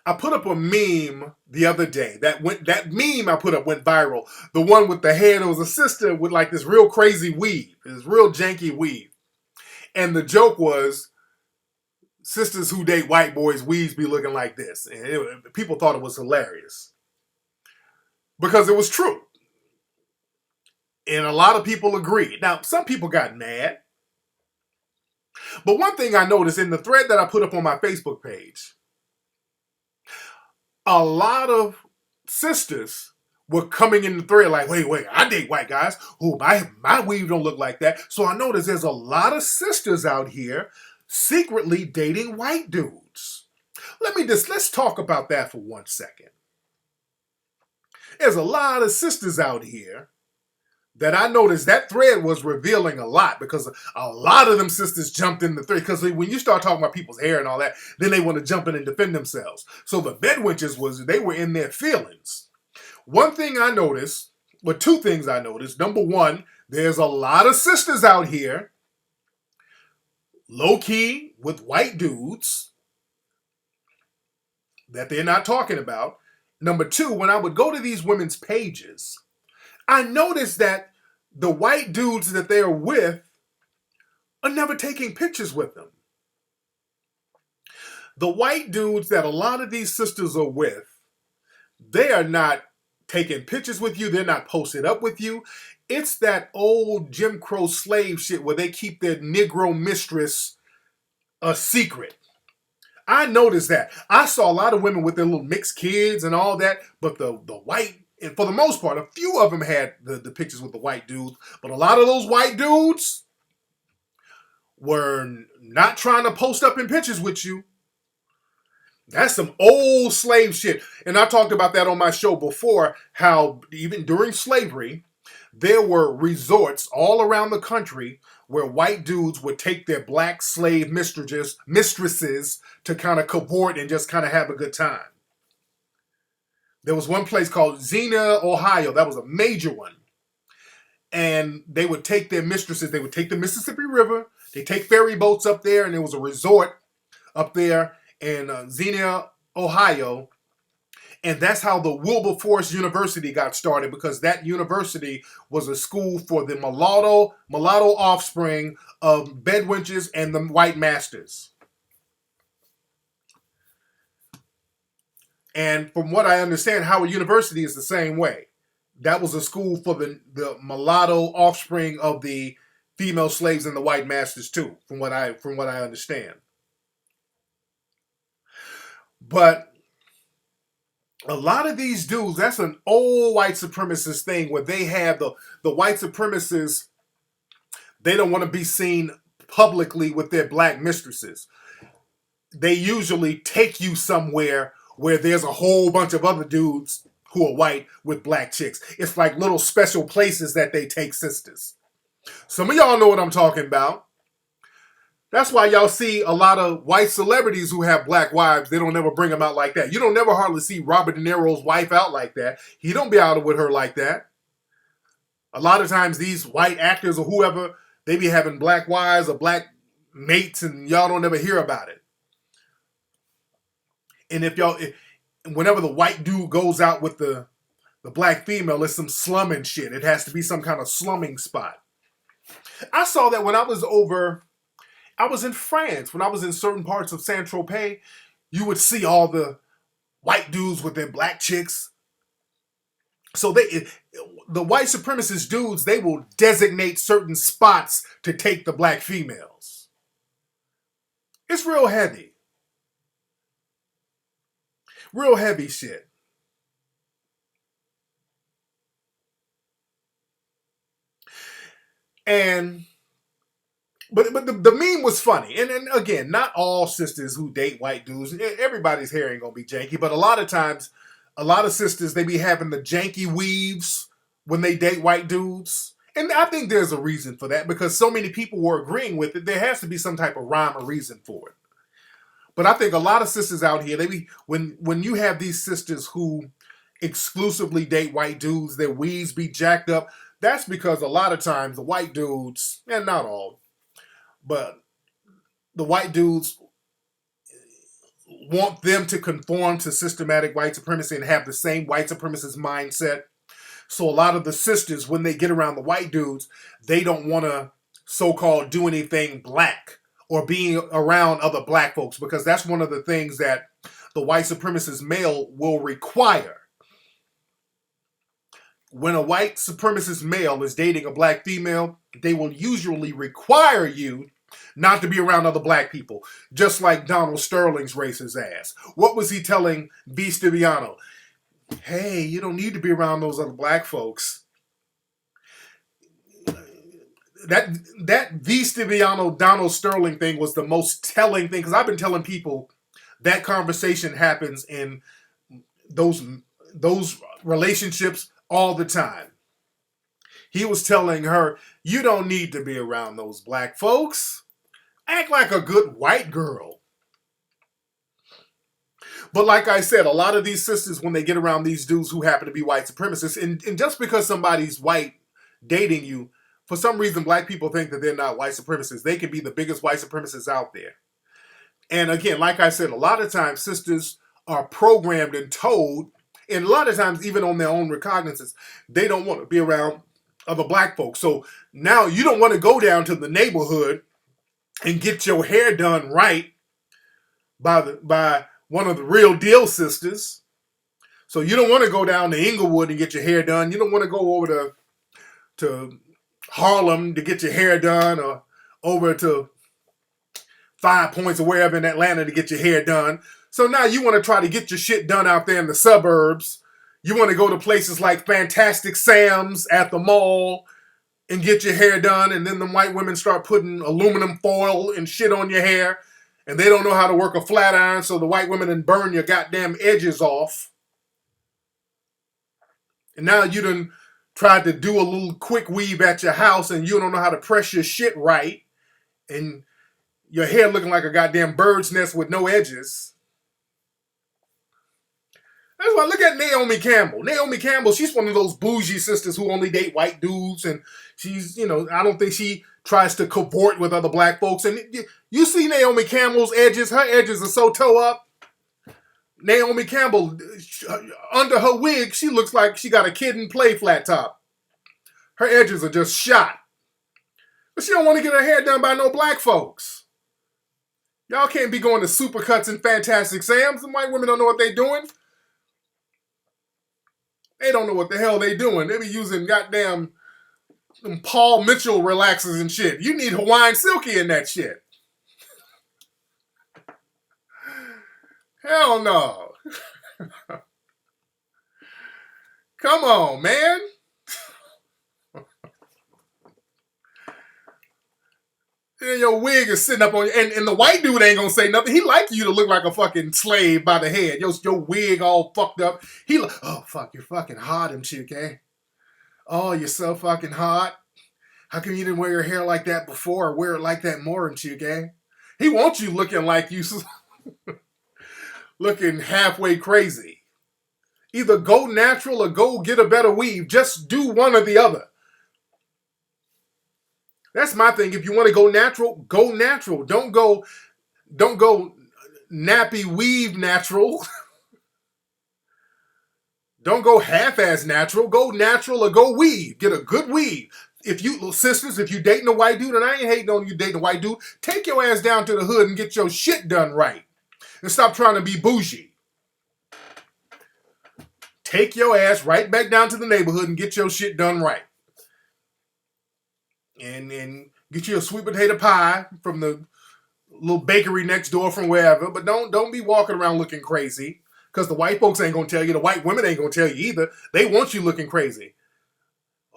I put up a meme the other day. That meme I put up went viral. The one with the head, it was a sister with like this real crazy weave, this real janky weave. And the joke was, sisters who date white boys, weaves be looking like this. And people thought it was hilarious. because it was true. And a lot of people agreed. Now, some people got mad. But one thing I noticed in the thread that I put up on my Facebook page, a lot of sisters were coming in the thread like, wait, I date white guys. Oh, my weave don't look like that. So I noticed there's a lot of sisters out here secretly dating white dudes. Let's talk about that for 1 second. There's a lot of sisters out here that I noticed that thread was revealing a lot, because a lot of them sisters jumped in the thread. Because when you start talking about people's hair and all that, then they want to jump in and defend themselves. So the bedwenches they were in their feelings. One thing I noticed, well, two things I noticed. Number one, there's a lot of sisters out here, low key, with white dudes that they're not talking about. Number two, when I would go to these women's pages, I noticed that the white dudes that they're with are never taking pictures with them. The white dudes that a lot of these sisters are with, they are not taking pictures with you. They're not posted up with you. It's that old Jim Crow slave shit where they keep their Negro mistress a secret. I noticed that. I saw a lot of women with their little mixed kids and all that, but the white, and for the most part, a few of them had the pictures with the white dudes, but a lot of those white dudes were not trying to post up in pictures with you. That's some old slave shit. And I talked about that on my show before, how even during slavery, there were resorts all around the country where white dudes would take their black slave mistresses to kind of cavort and just kind of have a good time. There was one place called Xenia, Ohio. That was a major one. And they would take their mistresses. They would take the Mississippi River. They take ferry boats up there, and there was a resort up there in Xenia, Ohio. And that's how the Wilberforce University got started, because that university was a school for the mulatto offspring of bedwenches and the white masters. And from what I understand, Howard University is the same way. That was a school for the mulatto offspring of the female slaves and the white masters too, from what I understand. But a lot of these dudes, that's an old white supremacist thing where they have the white supremacists, they don't want to be seen publicly with their black mistresses. They usually take you somewhere where there's a whole bunch of other dudes who are white with black chicks. It's like little special places that they take sisters. Some of y'all know what I'm talking about. That's why y'all see a lot of white celebrities who have black wives. They don't ever bring them out like that. You don't never hardly see Robert De Niro's wife out like that. He don't be out with her like that. A lot of times these white actors or whoever, they be having black wives or black mates, and y'all don't ever hear about it. And whenever the white dude goes out with the black female, it's some slumming shit. It has to be some kind of slumming spot. I saw that when I was in France, when I was in certain parts of Saint-Tropez, you would see all the white dudes with their black chicks. So the white supremacist dudes, they will designate certain spots to take the black females. It's real heavy. Real heavy shit. But the meme was funny. And again, not all sisters who date white dudes, everybody's hair ain't gonna be janky, but a lot of times, a lot of sisters, they be having the janky weaves when they date white dudes. And I think there's a reason for that, because so many people were agreeing with it. There has to be some type of rhyme or reason for it. But I think a lot of sisters out here, when you have these sisters who exclusively date white dudes, their weaves be jacked up, that's because a lot of times the white dudes, and not all, but the white dudes want them to conform to systematic white supremacy and have the same white supremacist mindset. So a lot of the sisters, when they get around the white dudes, they don't want to so-called do anything black or being around other black folks, because that's one of the things that the white supremacist male will require. when a white supremacist male is dating a black female, they will usually require you not to be around other black people, just like Donald Sterling's racist ass. What was he telling V. Stiviano? Hey, you don't need to be around those other black folks. That V. Stiviano Donald Sterling thing was the most telling thing, because I've been telling people that conversation happens in those relationships all the time. He was telling her, you don't need to be around those black folks. Act like a good white girl. But like I said, a lot of these sisters, when they get around these dudes who happen to be white supremacists, and just because somebody's white dating you, for some reason black people think that they're not white supremacists. They can be the biggest white supremacists out there. And again, like I said, a lot of times sisters are programmed and told, and a lot of times even on their own recognizance, they don't want to be around other black folks. So now you don't want to go down to the neighborhood and get your hair done right by one of the real deal sisters. So you don't want to go down to Inglewood and get your hair done. You don't want to go over to Harlem to get your hair done, or over to 5 Points or wherever in Atlanta to get your hair done. So now you want to try to get your shit done out there in the suburbs. You want to go to places like Fantastic Sam's at the mall and get your hair done, and then the white women start putting aluminum foil and shit on your hair, and they don't know how to work a flat iron, so the white women then burn your goddamn edges off. And now you done tried to do a little quick weave at your house, and you don't know how to press your shit right, and your hair looking like a goddamn bird's nest with no edges. That's why, look at Naomi Campbell. Naomi Campbell, she's one of those bougie sisters who only date white dudes, and she's, I don't think she tries to cavort with other black folks. And you see Naomi Campbell's edges, her edges are so toe up. Naomi Campbell, under her wig, she looks like she got a kid and play flat top. Her edges are just shot. But she don't want to get her hair done by no black folks. Y'all can't be going to Supercuts and Fantastic Sam's. The white women don't know what they doing. They don't know what the hell they doing. They be using goddamn Paul Mitchell relaxers and shit. You need Hawaiian Silky in that shit. Hell no. Come on, man. And your wig is sitting up on you, and the white dude ain't gonna say nothing. He like you to look like a fucking slave by the head. Your wig all fucked up. He like, oh fuck, you're fucking hot and shit, okay? Oh, you're so fucking hot. How come you didn't wear your hair like that before, or wear it like that more and shit, okay? He wants you looking like you, looking halfway crazy. Either go natural or go get a better weave. Just do one or the other. That's my thing. If you want to go natural, go natural. Don't go nappy weave natural. Don't go half-ass natural. Go natural or go weave. Get a good weave. If you dating a white dude, and I ain't hating on you dating a white dude, take your ass down to the hood and get your shit done right. And stop trying to be bougie. Take your ass right back down to the neighborhood and get your shit done right. And get you a sweet potato pie from the little bakery next door from wherever. But don't be walking around looking crazy. Because the white folks ain't going to tell you. The white women ain't going to tell you either. They want you looking crazy.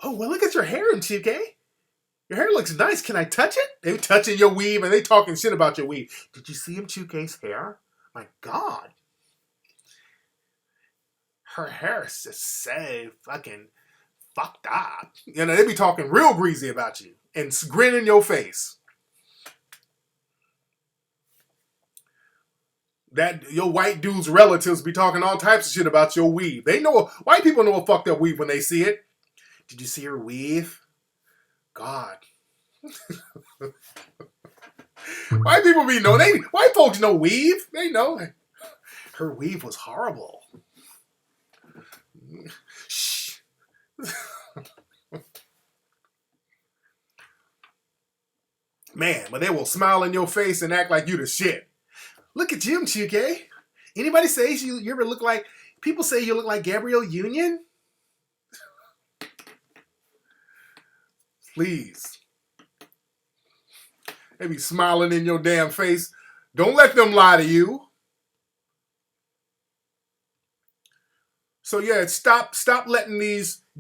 Oh, well, look at your hair and shit, eh? Your hair looks nice. Can I touch it? They touching your weave and they talking shit about your weave. Did you see him, Chuke's hair? My God. Her hair is just so fucking fucked up. They be talking real greasy about you and grinning in your face. That your white dude's relatives be talking all types of shit about your weave. They know, white people know a fucked up weave when they see it. Did you see her weave? God. White people be know. White folks know weave. They know. Her weave was horrible. Shh. Man, but they will smile in your face and act like you the shit. Look at you, Chuke. Anybody say you ever look like, people say you look like Gabrielle Union? Please. They be smiling in your damn face. Don't let them lie to you. So yeah, stop letting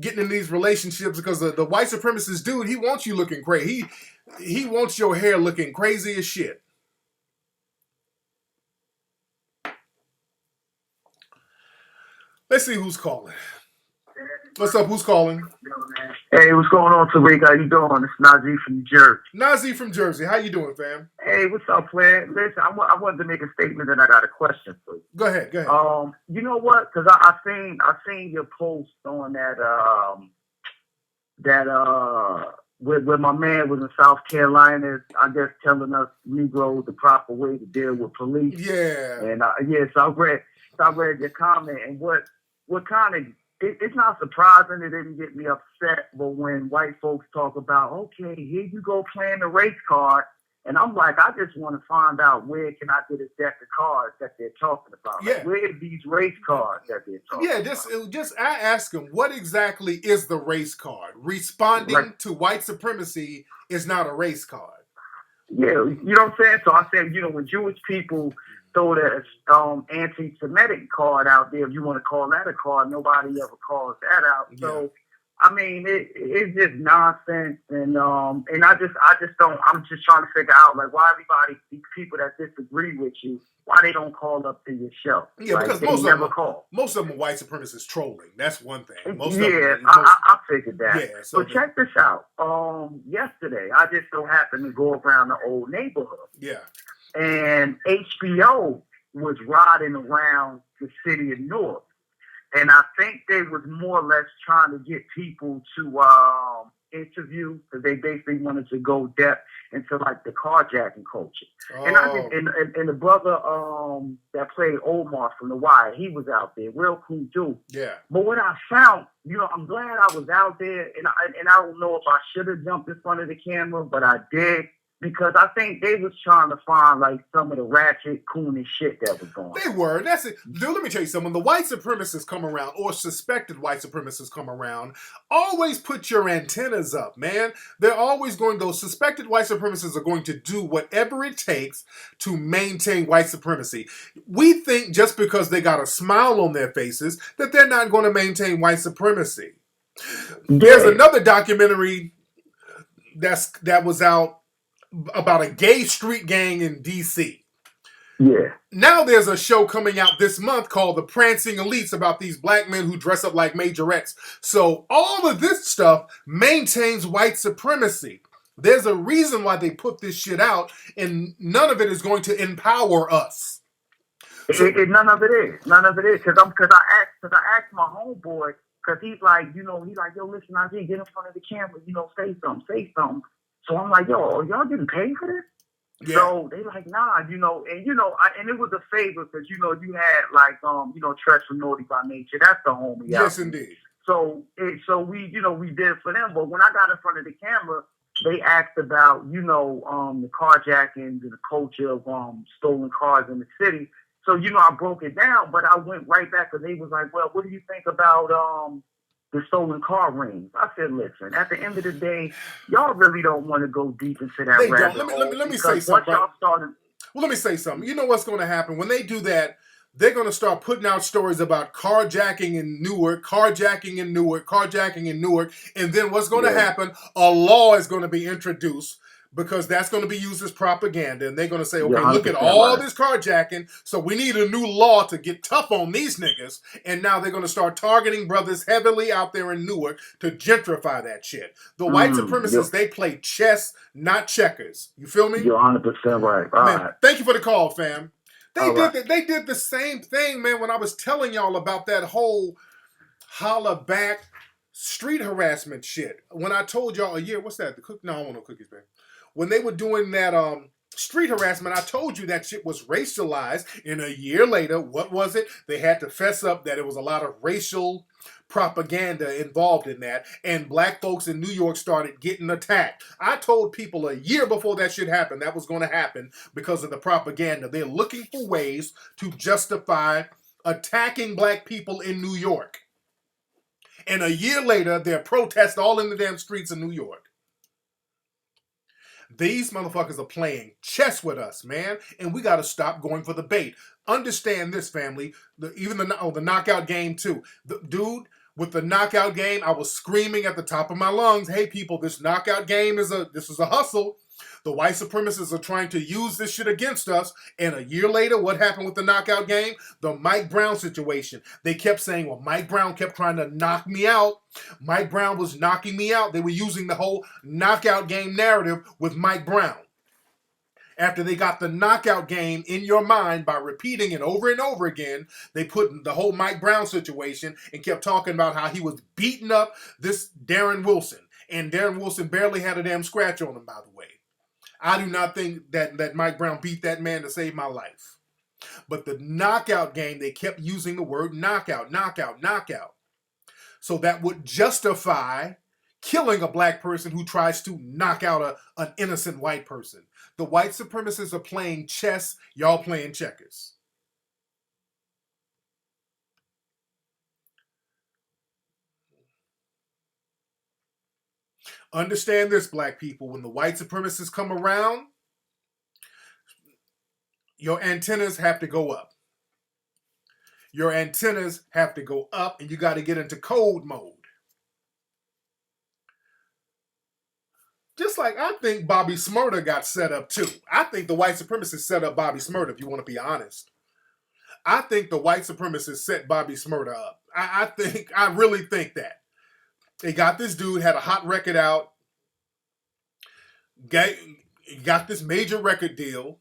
getting in these relationships, because the white supremacist dude, he wants you looking crazy. He wants your hair looking crazy as shit. Let's see who's calling. What's up? Who's calling? Hey, what's going on, Tariq? How you doing? It's Najee from Jersey. Najee from Jersey. How you doing, fam? Hey, what's up, player? Listen, I wanted to make a statement, and I got a question for you. Go ahead. You know what? Because I seen your post on where my man was in South Carolina, I guess telling us Negroes the proper way to deal with police. Yeah. And so I read your comment, and what kind of it's not surprising it didn't get me upset, but when white folks talk about, okay, here you go playing the race card, and I'm like, I just want to find out where can I get a deck of cards that they're talking about. Yeah. Like, where are these race cards that they're talking about? I ask them, what exactly is the race card? Responding to white supremacy is not a race card. Yeah, you know what I'm saying? So I said, when Jewish people throw the anti-Semitic card out there, if you want to call that a card, nobody ever calls that out. Yeah. So, I mean, it's just nonsense, and I just don't. I'm just trying to figure out, like, why these people that disagree with you, why they don't call up to your show? Yeah, like, because most of them are white supremacists trolling. That's one thing. I figured that. Yeah, so check this out. Yesterday, I just so happened to go around the old neighborhood. Yeah. And HBO was riding around the city of Newark. And I think they was more or less trying to get people to interview, because they basically wanted to go depth into like the carjacking culture. Oh. And the brother that played Omar from The Wire, he was out there, real cool dude. Yeah. But what I found, I'm glad I was out there, and I don't know if I should have jumped in front of the camera, but I did. Because I think they was trying to find like some of the ratchet, coonish shit that was going on. They were. That's it. Dude, let me tell you something. When the white supremacists come around, or suspected white supremacists come around, always put your antennas up, man. Those suspected white supremacists are going to do whatever it takes to maintain white supremacy. We think just because they got a smile on their faces that they're not going to maintain white supremacy. Yeah. There's another documentary that was out about a gay street gang in D.C. Yeah. Now there's a show coming out this month called The Prancing Elites, about these black men who dress up like majorettes. So all of this stuff maintains white supremacy. There's a reason why they put this shit out, and none of it is going to empower us. None of it is. Because I asked my homeboy, because he's like, yo, listen, I did get in front of the camera, say something. So I'm like, yo, y'all getting paid for this? Yeah. So they like, nah, and it was a favor, because you had like Tresh from Naughty by Nature. That's the homie. Yes, indeed. So we we did it for them. But when I got in front of the camera, they asked about the carjackings and the culture of stolen cars in the city. So I broke it down, but I went right back, because they was like, well, what do you think about the stolen car rings? I said, listen, at the end of the day, y'all really don't want to go deep into that rabbit hole. Let me say something. Let me say something. You know what's going to happen? When they do that, they're going to start putting out stories about carjacking in Newark, and then what's going to happen? A law is going to be introduced, because that's going to be used as propaganda. And they're going to say, okay, look at all this carjacking, so we need a new law to get tough on these niggas. And now they're going to start targeting brothers heavily out there in Newark to gentrify that shit. The white supremacists, they play chess, not checkers. You feel me? You're 100% right. All right. Thank you for the call, fam. They did the same thing, man, when I was telling y'all about that whole holla back street harassment shit. When I told y'all what's that? No, I don't want no cookies, man. When they were doing that street harassment, I told you that shit was racialized. And a year later, what was it? They had to fess up that it was a lot of racial propaganda involved in that. And black folks in New York started getting attacked. I told people a year before that shit happened that was going to happen because of the propaganda. They're looking for ways to justify attacking black people in New York. And a year later, there are protests all in the damn streets of New York. These motherfuckers are playing chess with us, man, and we got to stop going for the bait. Understand this, family. Even the knockout game too. The dude with the knockout game, I was screaming at the top of my lungs, "Hey, people, this knockout game is a hustle. The white supremacists are trying to use this shit against us." And a year later, what happened with the knockout game? The Mike Brown situation. They kept saying, well, Mike Brown kept trying to knock me out. Mike Brown was knocking me out. They were using the whole knockout game narrative with Mike Brown. After they got the knockout game in your mind by repeating it over and over again, they put the whole Mike Brown situation and kept talking about how he was beating up this Darren Wilson. And Darren Wilson barely had a damn scratch on him, by the way. I do not think that Mike Brown beat that man to save my life. But the knockout game, they kept using the word knockout, knockout, knockout. So that would justify killing a black person who tries to knock out an innocent white person. The white supremacists are playing chess, y'all playing checkers. Understand this, black people. When the white supremacists come around, your antennas have to go up. Your antennas have to go up, and you got to get into code mode. Just like I think Bobby Smurda got set up too. I think the white supremacists set up Bobby Smurda, if you want to be honest. I think the white supremacists set Bobby Smurda up. I really think that. They got this dude, had a hot record out, got this major record deal.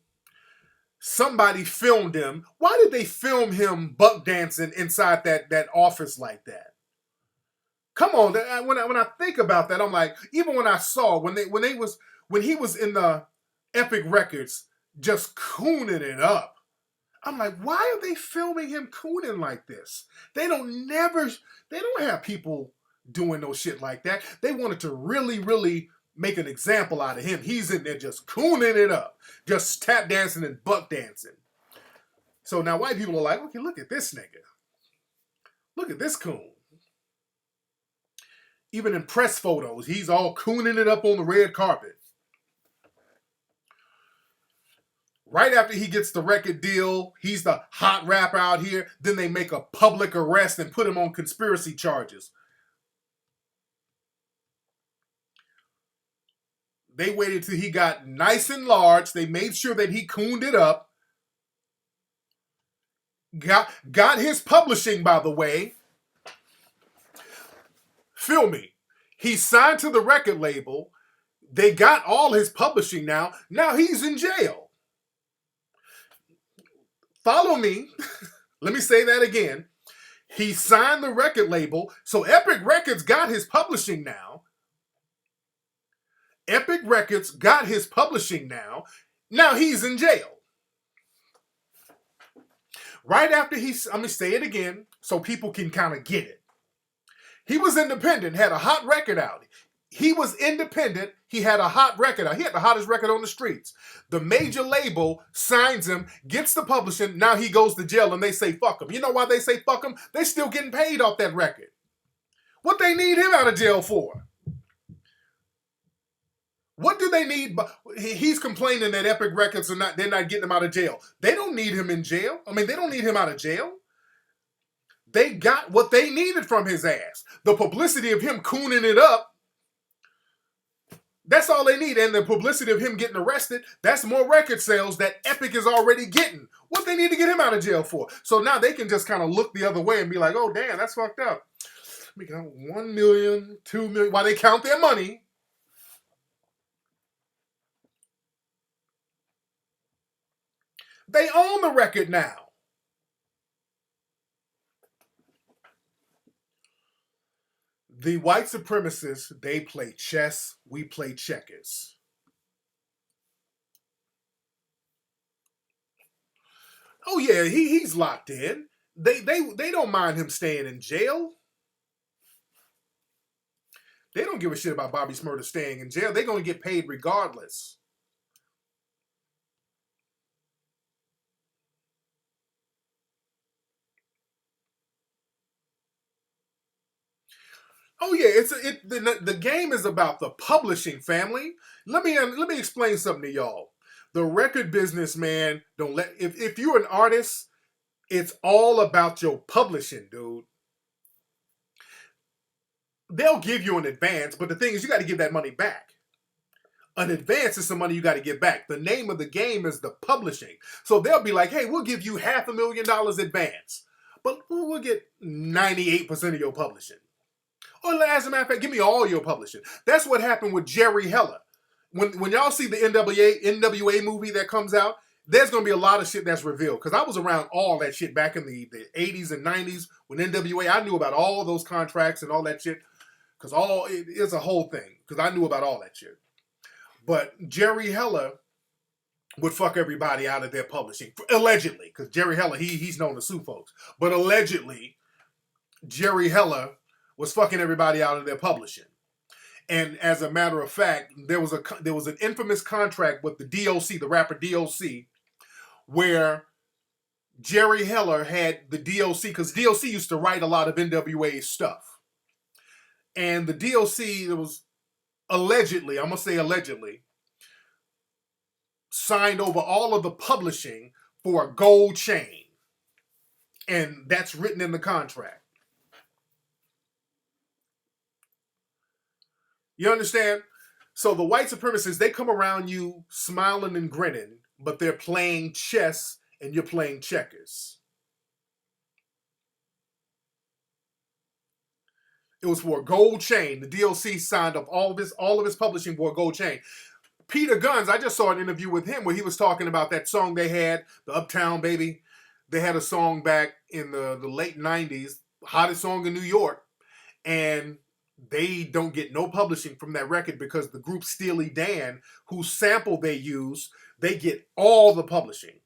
Somebody filmed him. Why did they film him buck dancing inside that office like that? Come on, when I think about that, I'm like, even when I saw when he was in the Epic Records just cooning it up, I'm like, why are they filming him cooning like this? They don't have people doing no shit like that. They wanted to really, really make an example out of him. He's in there just cooning it up, just tap dancing and buck dancing. So now white people are like, okay, look at this nigga. Look at this coon. Even in press photos, he's all cooning it up on the red carpet. Right after he gets the record deal, he's the hot rapper out here. Then they make a public arrest and put him on conspiracy charges. They waited till he got nice and large. They made sure that he cooned it up. Got his publishing, by the way. Feel me. He signed to the record label. They got all his publishing now. Now he's in jail. Follow me. Let me say that again. He signed the record label. So Epic Records got his publishing now. Epic Records got his publishing now. Now he's in jail. Right after I'm going to say it again so people can kind of get it. He was independent, had a hot record out. He was independent, he had a hot record out. He had the hottest record on the streets. The major label signs him, gets the publishing, now he goes to jail and they say fuck him. You know why they say fuck him? They still getting paid off that record. What they need him out of jail for? What do they need? He's complaining that Epic Records they're not getting him out of jail. They don't need him in jail. I mean, they don't need him out of jail. They got what they needed from his ass. The publicity of him cooning it up, that's all they need. And the publicity of him getting arrested, that's more record sales that Epic is already getting. What they need to get him out of jail for? So now they can just kind of look the other way and be like, oh, damn, that's fucked up. We got 1 million, 2 million, while they count their money. They own the record now. The white supremacists, they play chess, we play checkers. Oh yeah, he's locked in. They don't mind him staying in jail. They don't give a shit about Bobby Smurda staying in jail. They're going to get paid regardless. Oh yeah, the game is about the publishing family. Let me explain something to y'all. The record business, man, don't let if you're an artist, it's all about your publishing, dude. They'll give you an advance, but the thing is you got to give that money back. An advance is some money you got to get back. The name of the game is the publishing. So they'll be like, hey, we'll give you $500,000 advance, but we'll get 98% of your publishing. Or as a matter of fact, give me all your publishing. That's what happened with Jerry Heller. When y'all see the NWA movie that comes out, there's going to be a lot of shit that's revealed. Because I was around all that shit back in the 80s and 90s when NWA, I knew about all those contracts and all that shit. Because it's a whole thing. Because I knew about all that shit. But Jerry Heller would fuck everybody out of their publishing. Allegedly. Because Jerry Heller, he's known to sue folks. But allegedly, Jerry Heller was fucking everybody out of their publishing. And as a matter of fact, there was an infamous contract with the DOC, the rapper DOC, where Jerry Heller had the DOC, because DOC used to write a lot of NWA stuff. And the DOC, it was allegedly, I'm going to say allegedly, signed over all of the publishing for a gold chain. And that's written in the contract. You understand? So the white supremacists, they come around you smiling and grinning, but they're playing chess and you're playing checkers. It was for a gold chain. The DOC signed up all of his publishing for a gold chain. Peter Guns, I just saw an interview with him where he was talking about that song they had, the Uptown Baby. They had a song back in the late 90s, hottest song in New York, and they don't get no publishing from that record because the group Steely Dan, whose sample they use, they get all the publishing.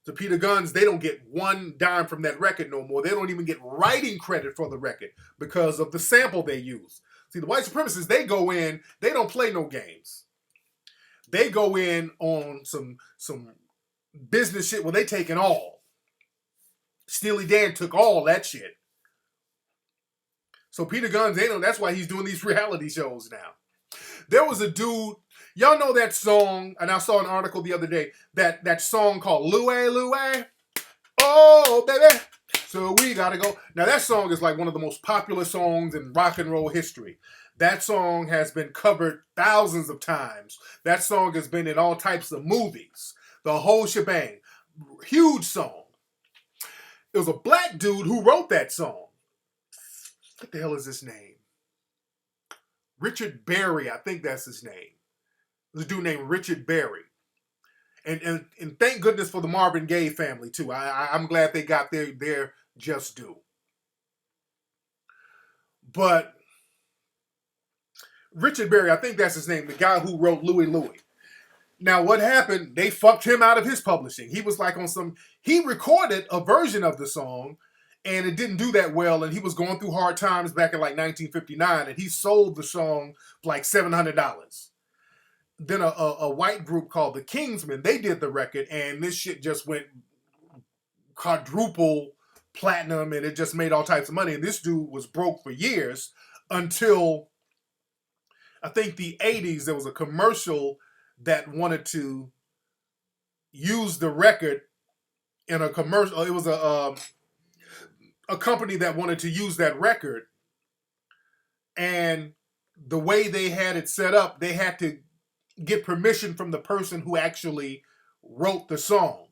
So Peter Guns, they don't get one dime from that record no more. They don't even get writing credit for the record because of the sample they use. See, the white supremacists, they go in, they don't play no games. They go in on some business shit where they taking all. Steely Dan took all that shit. So Peter Guns, that's why he's doing these reality shows now. There was a dude, y'all know that song, and I saw an article the other day, that song called Louie, Louie. Oh, baby. So we gotta go. Now that song is like one of the most popular songs in rock and roll history. That song has been covered thousands of times. That song has been in all types of movies. The whole shebang. Huge song. It was a black dude who wrote that song. What the hell is his name? Richard Berry, I think that's his name. There's a dude named Richard Berry. And thank goodness for the Marvin Gaye family, too. I'm glad they got their just due. But Richard Berry, I think that's his name, the guy who wrote Louie Louie. Now, what happened, they fucked him out of his publishing. He was like he recorded a version of the song, and it didn't do that well, and he was going through hard times back in like 1959, and he sold the song for like $700. Then a white group called the Kingsmen, they did the record, and this shit just went quadruple platinum, and it just made all types of money. And this dude was broke for years until, I think, the 80s. There was a commercial that wanted to use the record in a commercial. It was a company that wanted to use that record, and the way they had it set up, they had to get permission from the person who actually wrote the song.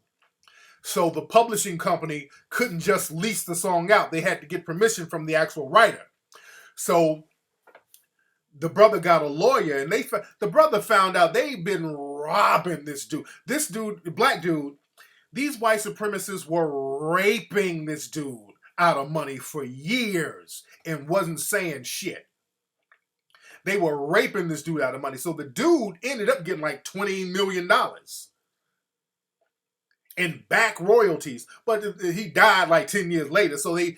So the publishing company couldn't just lease the song out. They had to get permission from the actual writer. So the brother got a lawyer, and the brother found out they'd been robbing this dude. This dude, the black dude, these white supremacists were raping this dude out of money for years and wasn't saying shit. They were raping this dude out of money. So the dude ended up getting like $20 million in back royalties. But he died like 10 years later. So he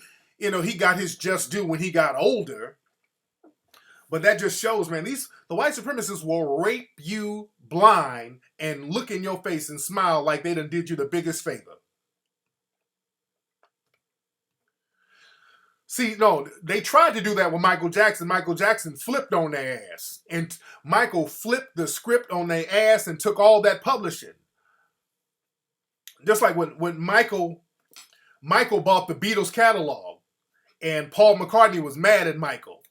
got his just due when he got older. But that just shows, man, the white supremacists will rape you blind and look in your face and smile like they done did you the biggest favor. See, no, they tried to do that with Michael Jackson. Michael Jackson flipped on their ass. And Michael flipped the script on their ass and took all that publishing. Just like when Michael bought the Beatles catalog and Paul McCartney was mad at Michael.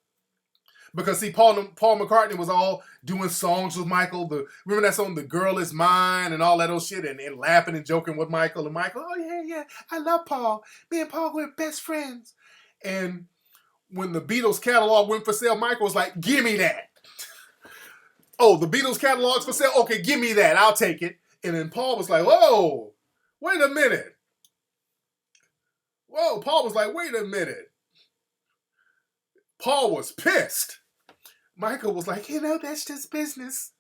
Because see, Paul McCartney was all doing songs with Michael. Remember that song, "The Girl Is Mine," and all that old shit, and laughing and joking with Michael. And Michael, oh yeah, I love Paul. Me and Paul were best friends. And when the Beatles catalog went for sale, Michael was like, "Give me that." Oh, the Beatles catalog's for sale? Okay, give me that. I'll take it. And then Paul was like, whoa, wait a minute. Whoa, Paul was like, wait a minute. Paul was pissed. Michael was like, that's just business.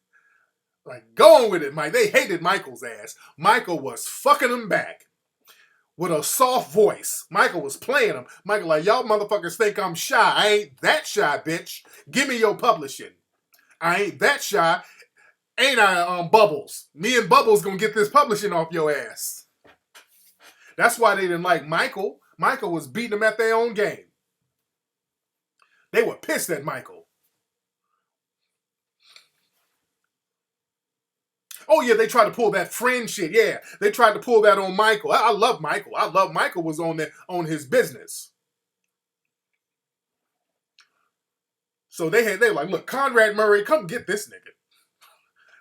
Like, go on with it, Mike. They hated Michael's ass. Michael was fucking them back with a soft voice. Michael was playing them. Michael like, y'all motherfuckers think I'm shy. I ain't that shy, bitch. Give me your publishing. I ain't that shy. Ain't I, Bubbles? Me and Bubbles gonna get this publishing off your ass. That's why they didn't like Michael. Michael was beating them at their own game. They were pissed at Michael. Oh yeah, they tried to pull that friend shit. Yeah, they tried to pull that on Michael. I love Michael. I love Michael was on his business. So they were like, look, Conrad Murray, come get this nigga.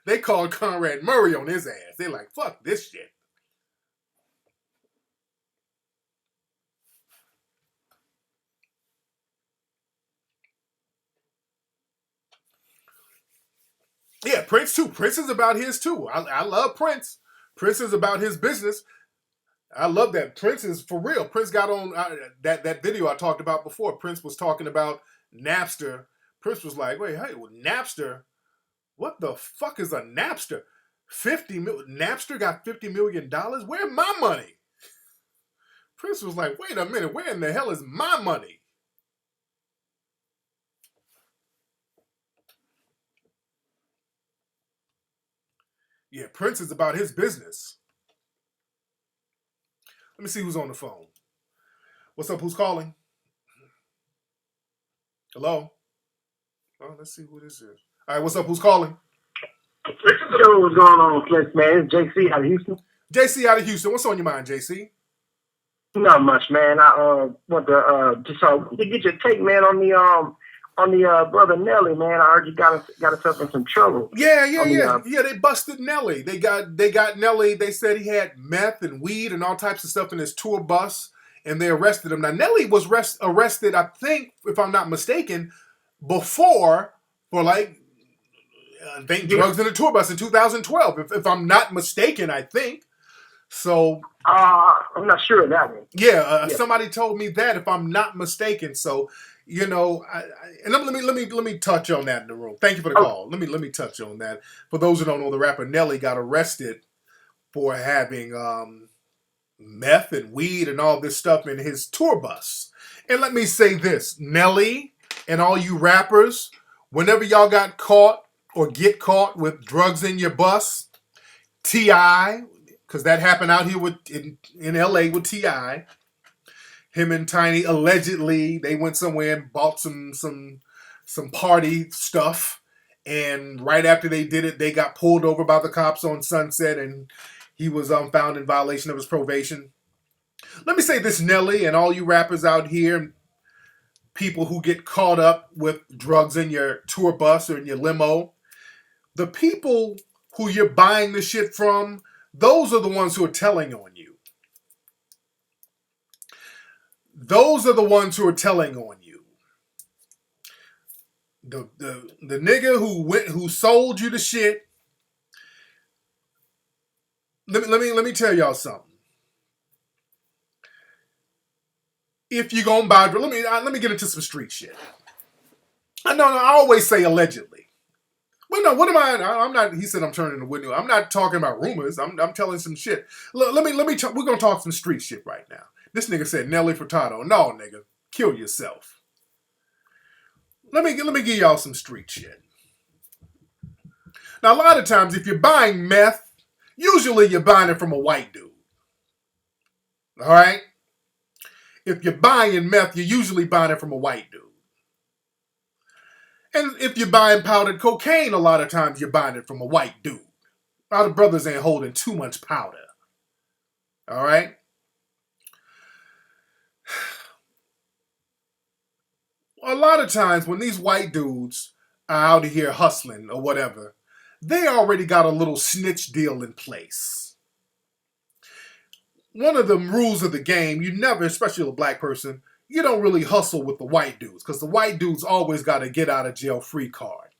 They called Conrad Murray on his ass. They like, fuck this shit. Yeah, Prince too. Prince is about his too. I love Prince. Prince is about his business. I love that. Prince is for real. Prince got on that video I talked about before. Prince was talking about Napster. Prince was like, wait, hey, Napster? What the fuck is a Napster? Napster got $50 million? Where's my money? Prince was like, wait a minute, where in the hell is my money? Yeah, Prince is about his business. Let me see who's on the phone. What's up? Who's calling? Hello? Oh, let's see who this is. All right, what's up? Who's calling? Yo, what's going on, Flex, man? It's JC out of Houston. JC out of Houston. What's on your mind, JC? Not much, man. I want to just get your take, man, on the brother Nelly, man. I heard you got himself in some trouble. Yeah. They busted Nelly. They got Nelly. They said he had meth and weed and all types of stuff in his tour bus, and they arrested him. Now Nelly was arrested, I think, if I'm not mistaken, before for drugs in the tour bus in 2012. If I'm not mistaken, I think. So I'm not sure of that one. Yeah, somebody told me that if I'm not mistaken. So and let me touch on that in the room. Thank you for the call. Let me touch on that. For those who don't know, the rapper Nelly got arrested for having meth and weed and all this stuff in his tour bus. And let me say this, Nelly and all you rappers, whenever y'all got caught or get caught with drugs in your bus, T.I., because that happened out here in L.A. with T.I., him and Tiny, allegedly, they went somewhere and bought some party stuff. And right after they did it, they got pulled over by the cops on Sunset, and he was found in violation of his probation. Let me say this, Nelly, and all you rappers out here, people who get caught up with drugs in your tour bus or in your limo, the people who you're buying the shit from, those are the ones who are telling on you. Those are the ones who are telling on you. The nigga who sold you the shit. Let me tell y'all something. If you gonna buy, let me get into some street shit. I always say allegedly. Well, no, what am I? I'm not. He said I'm turning the window. I'm not talking about rumors. I'm telling some shit. We're gonna talk some street shit right now. This nigga said Nelly Furtado. No, nigga, kill yourself. Let me give y'all some street shit. Now, a lot of times, if you're buying meth, usually you're buying it from a white dude. All right. if you're buying meth, you're usually buying it from a white dude. And if you're buying powdered cocaine, a lot of times you're buying it from a white dude. Our brothers ain't holding too much powder. All right? A lot of times when these white dudes are out here hustling or whatever, they already got a little snitch deal in place. One of the rules of the game, you never, especially a black person, you don't really hustle with the white dudes because the white dudes always got a get out of jail free card.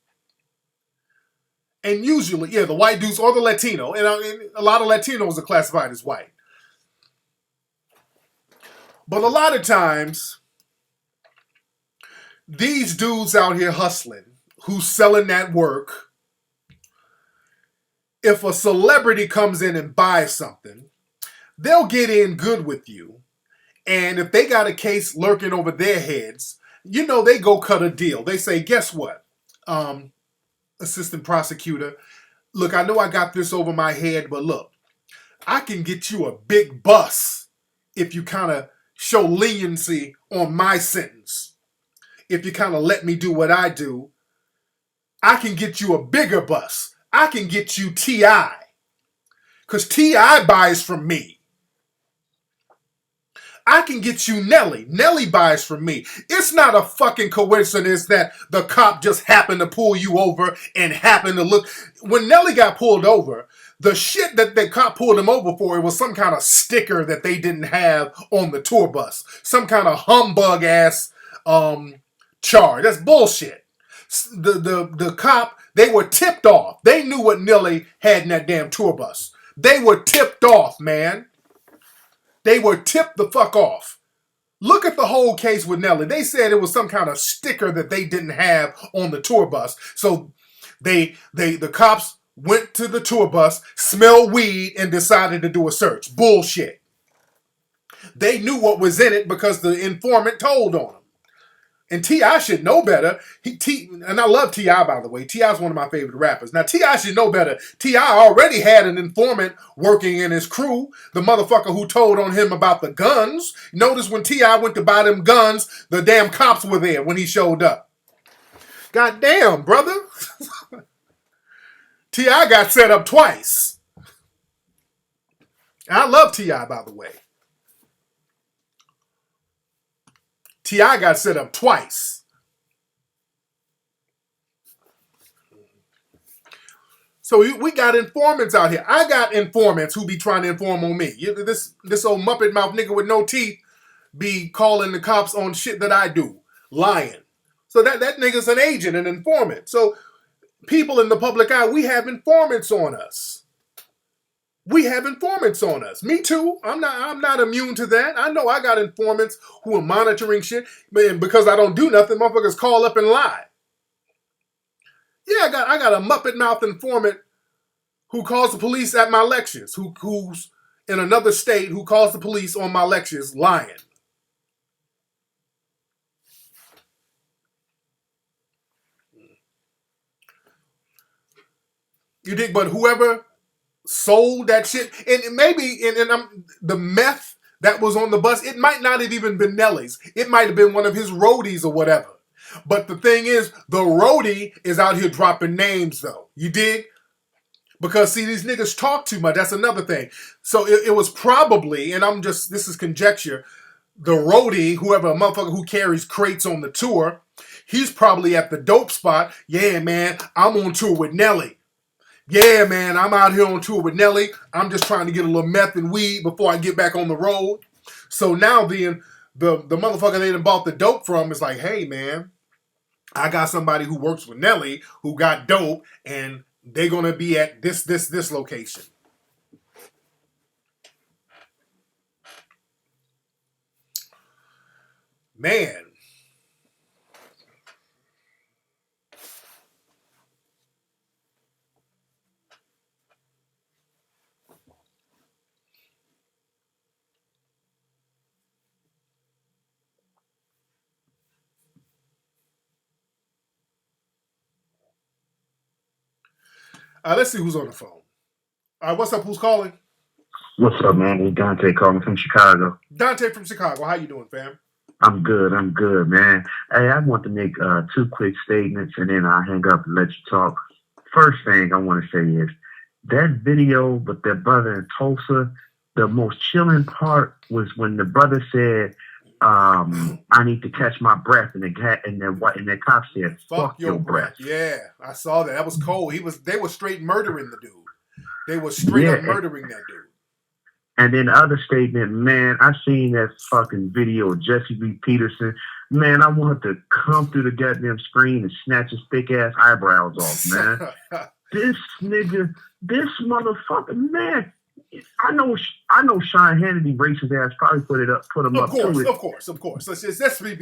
And usually, the white dudes or the Latino, and a lot of Latinos are classified as white. But a lot of times, these dudes out here hustling, who's selling that work, if a celebrity comes in and buys something, they'll get in good with you. And if they got a case lurking over their heads, they go cut a deal. They say, guess what? Assistant prosecutor, look, I know I got this over my head, but look, I can get you a big bus if you kind of show leniency on my sentence. If you kind of let me do what I do, I can get you a bigger bus. I can get you T.I. Because T.I. buys from me. I can get you Nelly. Nelly buys from me. It's not a fucking coincidence that the cop just happened to pull you over and happened to look. When Nelly got pulled over, the shit that the cop pulled him over for, it was some kind of sticker that they didn't have on the tour bus. Some kind of humbug ass charge. That's bullshit. The cop, they were tipped off. They knew what Nelly had in that damn tour bus. They were tipped off, man. They were tipped the fuck off. Look at the whole case with Nelly. They said it was some kind of sticker that they didn't have on the tour bus. So the cops went to the tour bus, smelled weed, and decided to do a search. Bullshit. They knew what was in it because the informant told on them. And T.I. should know better. And I love T.I., by the way. T.I. is one of my favorite rappers. Now, T.I. should know better. T.I. already had an informant working in his crew. The motherfucker who told on him about the guns. Notice when T.I. went to buy them guns, the damn cops were there when he showed up. God damn, brother. T.I. got set up twice. I love T.I., by the way. T.I. got set up twice. So we got informants out here. I got informants who be trying to inform on me. This old Muppet mouth nigga with no teeth be calling the cops on shit that I do. Lying. So that nigga's an agent, an informant. So people in the public eye, we have informants on us. We have informants on us. Me too. I'm not immune to that. I know I got informants who are monitoring shit, and because I don't do nothing, motherfuckers call up and lie. Yeah, I got a Muppet mouth informant who calls the police at my lectures, who's in another state, who calls the police on my lectures lying. You dig? But whoever sold that shit, and maybe the meth that was on the bus, it might not have even been Nelly's. It might have been one of his roadies or whatever. But the thing is, the roadie is out here dropping names, though. You dig? Because, see, these niggas talk too much. That's another thing. So it was probably, and this is conjecture, the roadie, whoever, a motherfucker who carries crates on the tour, he's probably at the dope spot. Yeah, man, I'm on tour with Nelly. Yeah, man, I'm out here on tour with Nelly. I'm just trying to get a little meth and weed before I get back on the road. So now the motherfucker they done bought the dope from is like, hey, man, I got somebody who works with Nelly who got dope, and they're going to be at this location. Man. Let's see who's on the phone. What's up? Who's calling? What's up, man? It's Dante calling from Chicago. Dante from Chicago. How you doing, fam? I'm good. I'm good, man. Hey, I want to make two quick statements, and then I'll hang up and let you talk. First thing I want to say is that video with that brother in Tulsa. The most chilling part was when the brother said, "I need to catch my breath," and the cop said, Fuck your breath. Yeah, I saw that. That was cold. They were straight murdering the dude. They were straight up murdering that dude. And then the other statement, man, I seen that fucking video of Jesse Lee Peterson. Man, I wanted to come through the goddamn screen and snatch his thick ass eyebrows off, man. This nigga, this motherfucker, man. I know Sean Hannity racist ass probably put him up to it. Of course.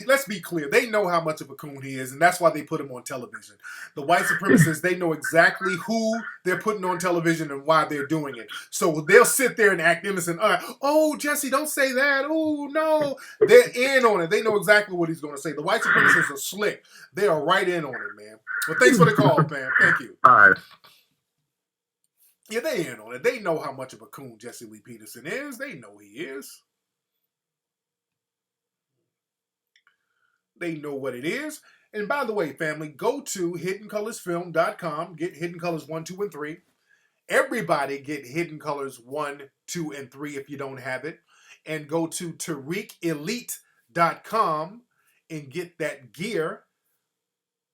Let's be clear. They know how much of a coon he is, and that's why they put him on television. The white supremacists, they know exactly who they're putting on television and why they're doing it. So they'll sit there and act innocent. Oh, Jesse, don't say that. Oh, no. They're in on it. They know exactly what he's going to say. The white supremacists are slick. They are right in on it, man. Well, thanks for the call, man. Thank you. All right. Yeah, they in on it. They know how much of a coon Jesse Lee Peterson is. They know he is. They know what it is. And by the way, family, go to hiddencolorsfilm.com. Get Hidden Colors 1, 2, and 3. Everybody get Hidden Colors 1, 2, and 3 if you don't have it. And go to TariqElite.com and get that gear.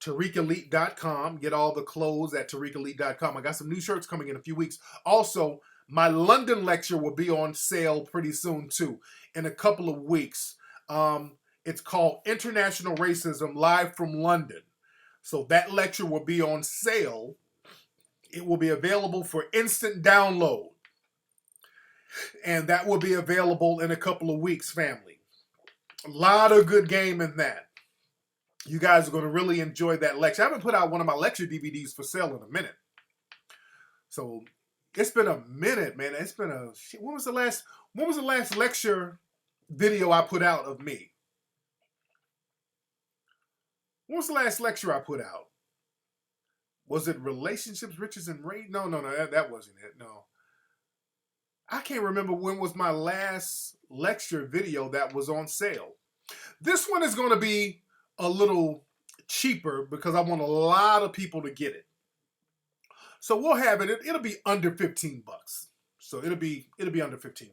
TariqElite.com. Get all the clothes at TariqElite.com. I got some new shirts coming in a few weeks. Also, my London lecture will be on sale pretty soon too, in a couple of weeks. It's called International Racism Live from London. So that lecture will be on sale. It will be available for instant download. And that will be available in a couple of weeks, family. A lot of good game in that. You guys are going to really enjoy that lecture. I haven't put out one of my lecture DVDs for sale in a minute. So it's been a minute, man. It's been when was the last lecture video I put out of me? When was the last lecture I put out? Was it Relationships, Riches, and Rage? No, that wasn't it. No. I can't remember when was my last lecture video that was on sale. This one is going to be a little cheaper because I want a lot of people to get it. So we'll have it. It'll be under $15. So it'll be under $15.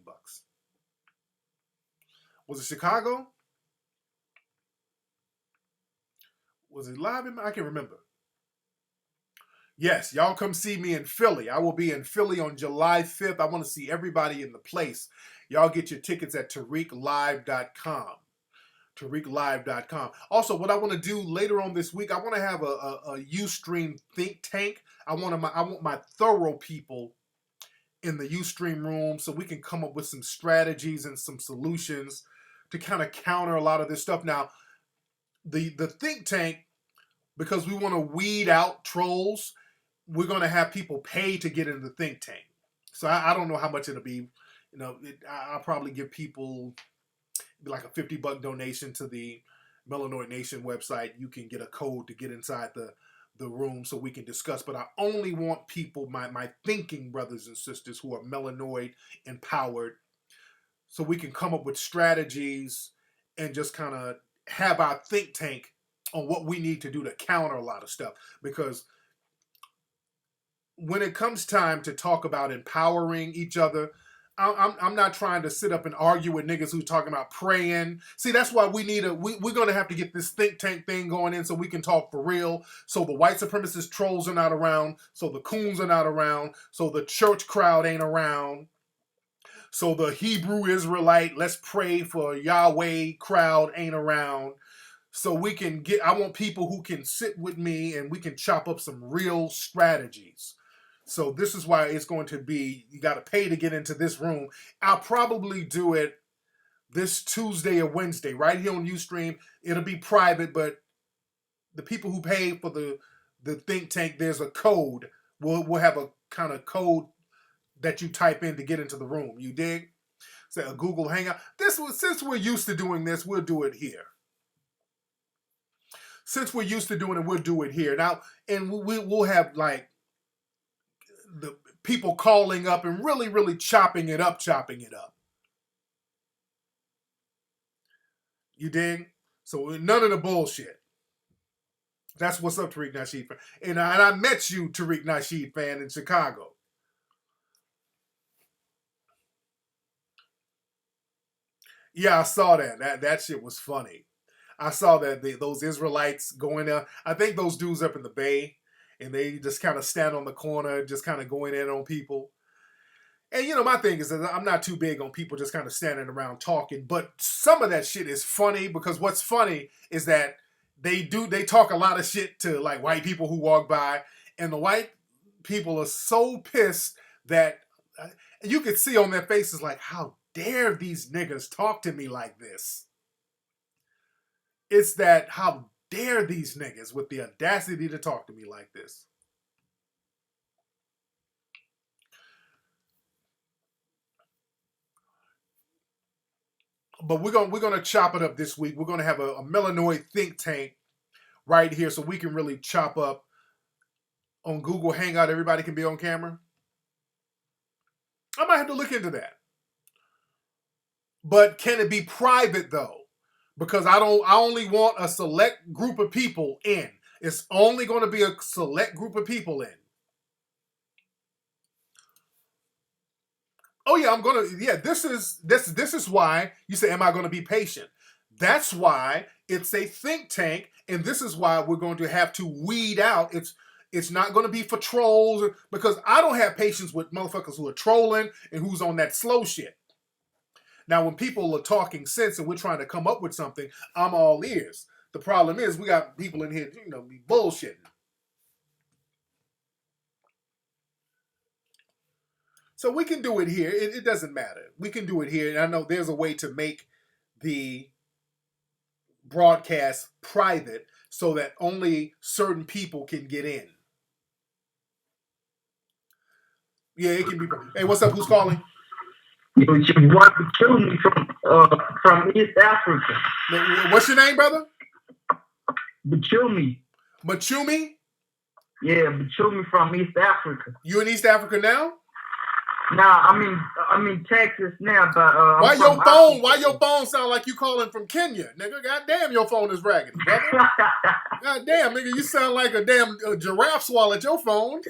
Was it Chicago? Was it live? I can't remember. Yes, y'all come see me in Philly. I will be in Philly on July 5th. I want to see everybody in the place. Y'all get your tickets at TariqLive.com. TariqLive.com. Also, what I want to do later on this week, I want to have a Ustream think tank. I want my thorough people in the Ustream room so we can come up with some strategies and some solutions to kind of counter a lot of this stuff. Now, the think tank, because we want to weed out trolls, we're going to have people pay to get into the think tank. So I don't know how much it'll be. I'll probably give people like a $50 donation to the Melanoid Nation website. You can get a code to get inside the room so we can discuss. But I only want people, my thinking brothers and sisters who are melanoid empowered, so we can come up with strategies and just kind of have our think tank on what we need to do to counter a lot of stuff. Because when it comes time to talk about empowering each other, I'm not trying to sit up and argue with niggas who talking about praying. See, that's why we're going to have to get this think tank thing going in so we can talk for real. So the white supremacist trolls are not around. So the coons are not around. So the church crowd ain't around. So the Hebrew Israelite, let's pray for Yahweh crowd ain't around. So I want people who can sit with me and we can chop up some real strategies. So this is why it's going to be, you got to pay to get into this room. I'll probably do it this Tuesday or Wednesday, right here on Ustream. It'll be private, but the people who pay for the think tank, there's a code. We'll have a kind of code that you type in to get into the room. You dig? Say a Google Hangout. Since we're used to doing this, we'll do it here. Since we're used to doing it, we'll do it here. Now, and we'll have like the people calling up and really, really chopping it up. You dig? So none of the bullshit. That's what's up, Tariq Nasheed fan. And I met you, Tariq Nasheed fan, in Chicago. Yeah, I saw that. That shit was funny. I saw that those Israelites going there. I think those dudes up in the Bay, and they just kind of stand on the corner, just kind of going in on people. And you know, my thing is that I'm not too big on people just kind of standing around talking, but some of that shit is funny because what's funny is that they talk a lot of shit to like white people who walk by, and the white people are so pissed that you could see on their faces like, how dare these niggas talk to me like this? It's that, how dare these niggas with the audacity to talk to me like this? But we're gonna chop it up this week. We're gonna have a Melanoid think tank right here, so we can really chop up on Google Hangout. Everybody can be on camera. I might have to look into that. But can it be private though? Because I only want a select group of people in. It's only going to be a select group of people in. Oh yeah, this is why you say, am I gonna be patient? That's why it's a think tank, and this is why we're going to have to weed out. It's not gonna be for trolls, because I don't have patience with motherfuckers who are trolling and who's on that slow shit. Now, when people are talking sense and we're trying to come up with something, I'm all ears. The problem is we got people in here, you know, be bullshitting. So we can do it here. It doesn't matter. We can do it here. And I know there's a way to make the broadcast private so that only certain people can get in. Yeah, it can be. Hey, what's up? Who's calling? You want to kill me from East Africa. What's your name, brother? Bachumi. Machumi? Yeah, Bachumi from East Africa. You in East Africa now? Nah, I'm in Texas now, but why your phone sound like you calling from Kenya, nigga? God damn, your phone is raggedy, brother. God damn, nigga, you sound like a damn giraffe swallowed your phone.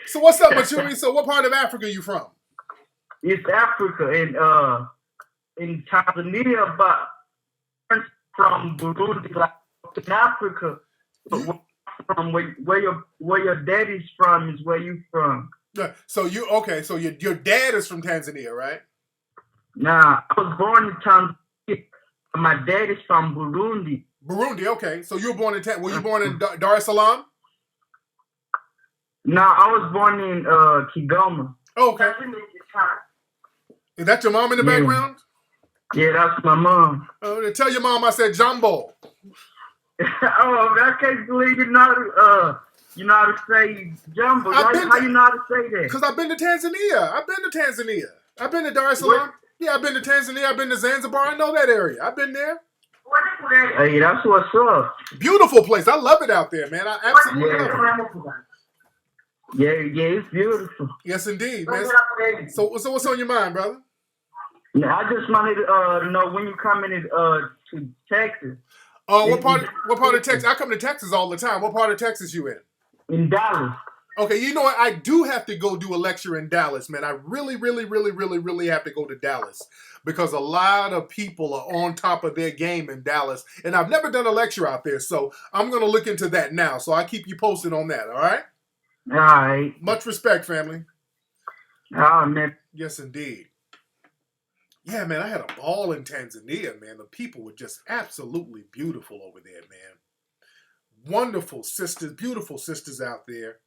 So what's up, Machumi? So what part of Africa you from? East Africa in Tanzania, but from Burundi, like in Africa. But from where your daddy's from is where you from. So your dad is from Tanzania, right? Nah, I was born in Tanzania. My dad is from Burundi. Burundi, okay. So you were born in were you born in Dar es Salaam? Nah, I was born in Kigoma. Oh, okay. Is that your mom in the background? Yeah, that's my mom. Tell your mom I said Jumbo. Oh, I can't believe you know how to say Jumbo. How you know how to say that? Because I've been to Tanzania. I've been to Dar es Salaam. Yeah, I've been to Tanzania. I've been to Zanzibar. I know that area. I've been there. Hey, that's what's up. Beautiful place. I love it out there, man. I absolutely love it. Yeah, it's beautiful. Yes, indeed, man. So what's on your mind, brother? Yeah, I just wanted to know when you coming to Texas. What part of Texas? I come to Texas all the time. What part of Texas you in? In Dallas. Okay, you know what? I do have to go do a lecture in Dallas, man. I really, really, really, really, really have to go to Dallas because a lot of people are on top of their game in Dallas, and I've never done a lecture out there, so I'm going to look into that now. So I'll keep you posted on that, all right? All right. Much respect, family. Oh, man. Yes, indeed. Yeah, man, I had a ball in Tanzania, man. The people were just absolutely beautiful over there, man. Wonderful sisters, beautiful sisters out there.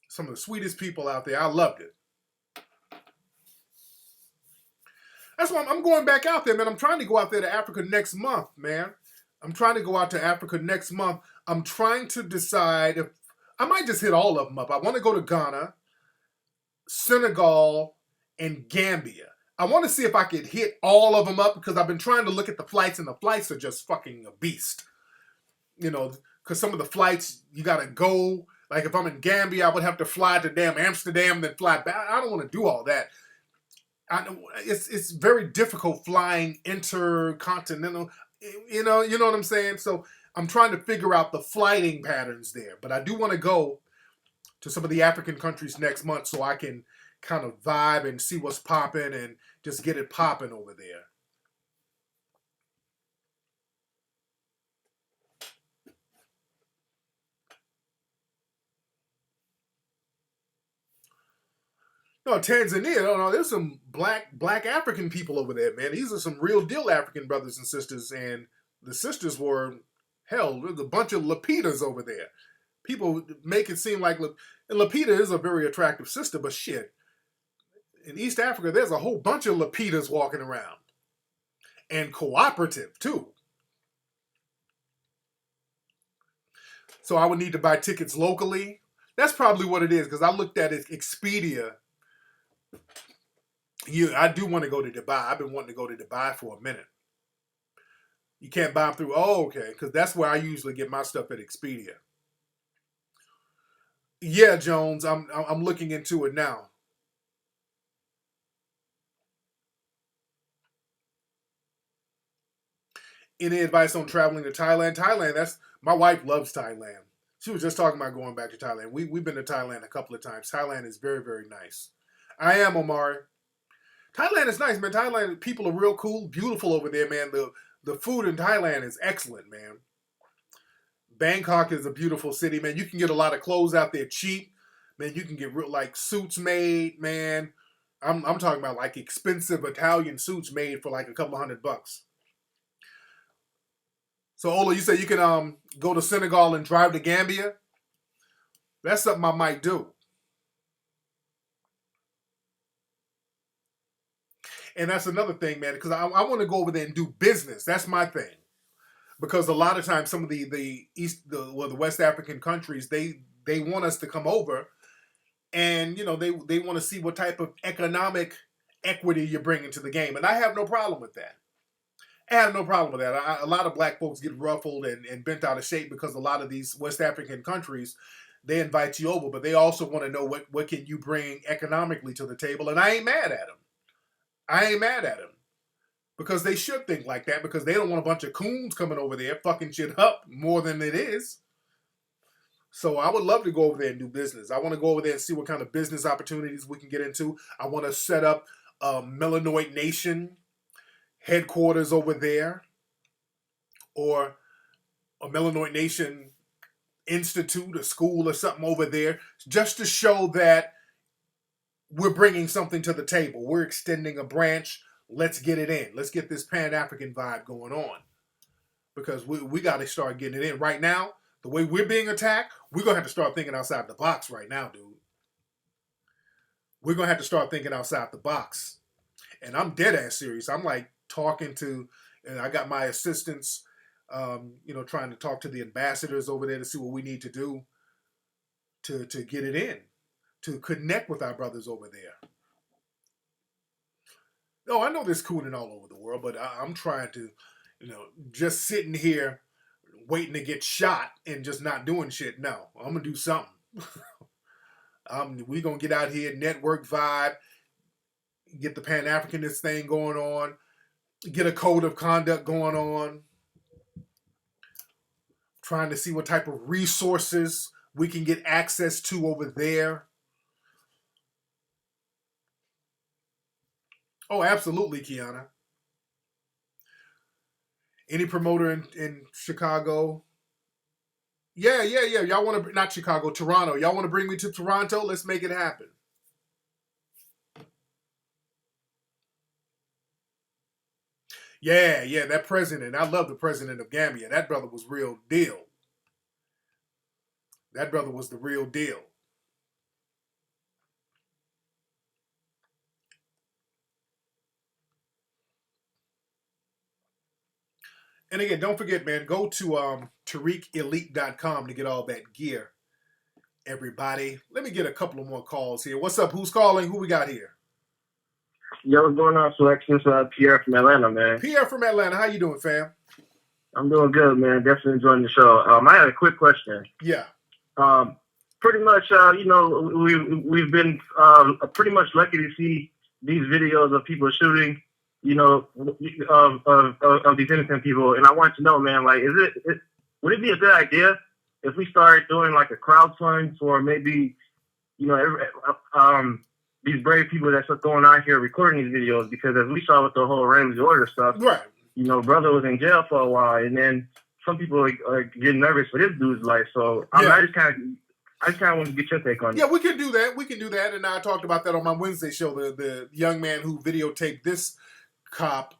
Some of the sweetest people out there. I loved it. That's why I'm going back out there, man. I'm trying to go out there to Africa next month, man. I'm trying to go out to Africa next month. I'm trying to decide if I might just hit all of them up. I want to go to Ghana, Senegal, and Gambia. I want to see if I could hit all of them up because I've been trying to look at the flights, and the flights are just fucking a beast. You know, because some of the flights, you got to go Like if I'm in Gambia, I would have to fly to damn Amsterdam, then fly back. I don't want to do all that. It's very difficult flying intercontinental. You know what I'm saying? So I'm trying to figure out the flighting patterns there. But I do want to go to some of the African countries next month so I can kind of vibe and see what's popping and just get it popping over there. No, Tanzania. No, there's some black African people over there, man. These are some real deal African brothers and sisters, and the sisters were hell. There's a bunch of Lapitas over there. People make it seem like, and Lapita is a very attractive sister, but shit, in East Africa, there's a whole bunch of Lapitas walking around, and cooperative too. So I would need to buy tickets locally. That's probably what it is, because I looked at it, Expedia. I do want to go to Dubai. I've been wanting to go to Dubai for a minute. You can't buy them through. Oh, okay, because that's where I usually get my stuff at Expedia. Yeah, Jones, I'm looking into it now. Any advice on traveling to Thailand? Thailand, that's my wife loves Thailand. She was just talking about going back to Thailand. We've been to Thailand a couple of times. Thailand is very, very nice. I am, Omari. Thailand is nice, man. Thailand, people are real cool, beautiful over there, man. The food in Thailand is excellent, man. Bangkok is a beautiful city, man. You can get a lot of clothes out there cheap. Man, you can get real like suits made, man. I'm talking about like expensive Italian suits made for like a couple of $100. So Ola, you say you can go to Senegal and drive to Gambia? That's something I might do. And that's another thing, man, because I want to go over there and do business. That's my thing. Because a lot of times some of the West African countries, they want us to come over, and they want to see what type of economic equity you're bringing to the game, and I have no problem with that. A lot of black folks get ruffled and bent out of shape because a lot of these West African countries, they invite you over, but they also want to know what can you bring economically to the table, and I ain't mad at them. Because they should think like that, because they don't want a bunch of coons coming over there fucking shit up more than it is. So I would love to go over there and do business. I want to go over there and see what kind of business opportunities we can get into. I want to set up a Melanoid Nation headquarters over there, or a Melanoid Nation Institute, a school or something over there, just to show that we're bringing something to the table. We're extending a branch. Let's get it in. Let's get this Pan-African vibe going on. Because we got to start getting it in. Right now, the way we're being attacked, we're going to have to start thinking outside the box right now, dude. We're going to have to start thinking outside the box. And I'm dead ass serious. I'm like talking to, and I got my assistants, trying to talk to the ambassadors over there to see what we need to do to get it in, to connect with our brothers over there. No, I know there's cooning all over the world, but I'm trying to, just sitting here waiting to get shot and just not doing shit. No, I'm going to do something. We're going to get out here, network vibe, get the Pan-Africanist thing going on, get a code of conduct going on, trying to see what type of resources we can get access to over there. Oh, absolutely, Kiana. Any promoter in Chicago? Yeah. Y'all want to, not Chicago, Toronto. Y'all want to bring me to Toronto? Let's make it happen. Yeah, that president. I love the president of Gambia. That brother was real deal. That brother was the real deal. And again, don't forget, man, go to TariqElite.com to get all that gear, everybody. Let me get a couple of more calls here. What's up? Who's calling? Who we got here? Yo, what's going on, Selection? Pierre from Atlanta, man. Pierre from Atlanta. How you doing, fam? I'm doing good, man. Definitely enjoying the show. I had a quick question. Yeah. pretty much, we've been pretty much lucky to see these videos of people shooting, of these innocent people. And I want to know, man, like, would it be a good idea if we started doing like a crowdfund for maybe, these brave people that's going out here recording these videos? Because as we saw with the whole Ramsey order stuff, right? Brother was in jail for a while, and then some people are getting nervous for this dude's life. So I just kind of want to get your take on it. Yeah, we can do that. We can do that. And I talked about that on my Wednesday show. The young man who videotaped this cop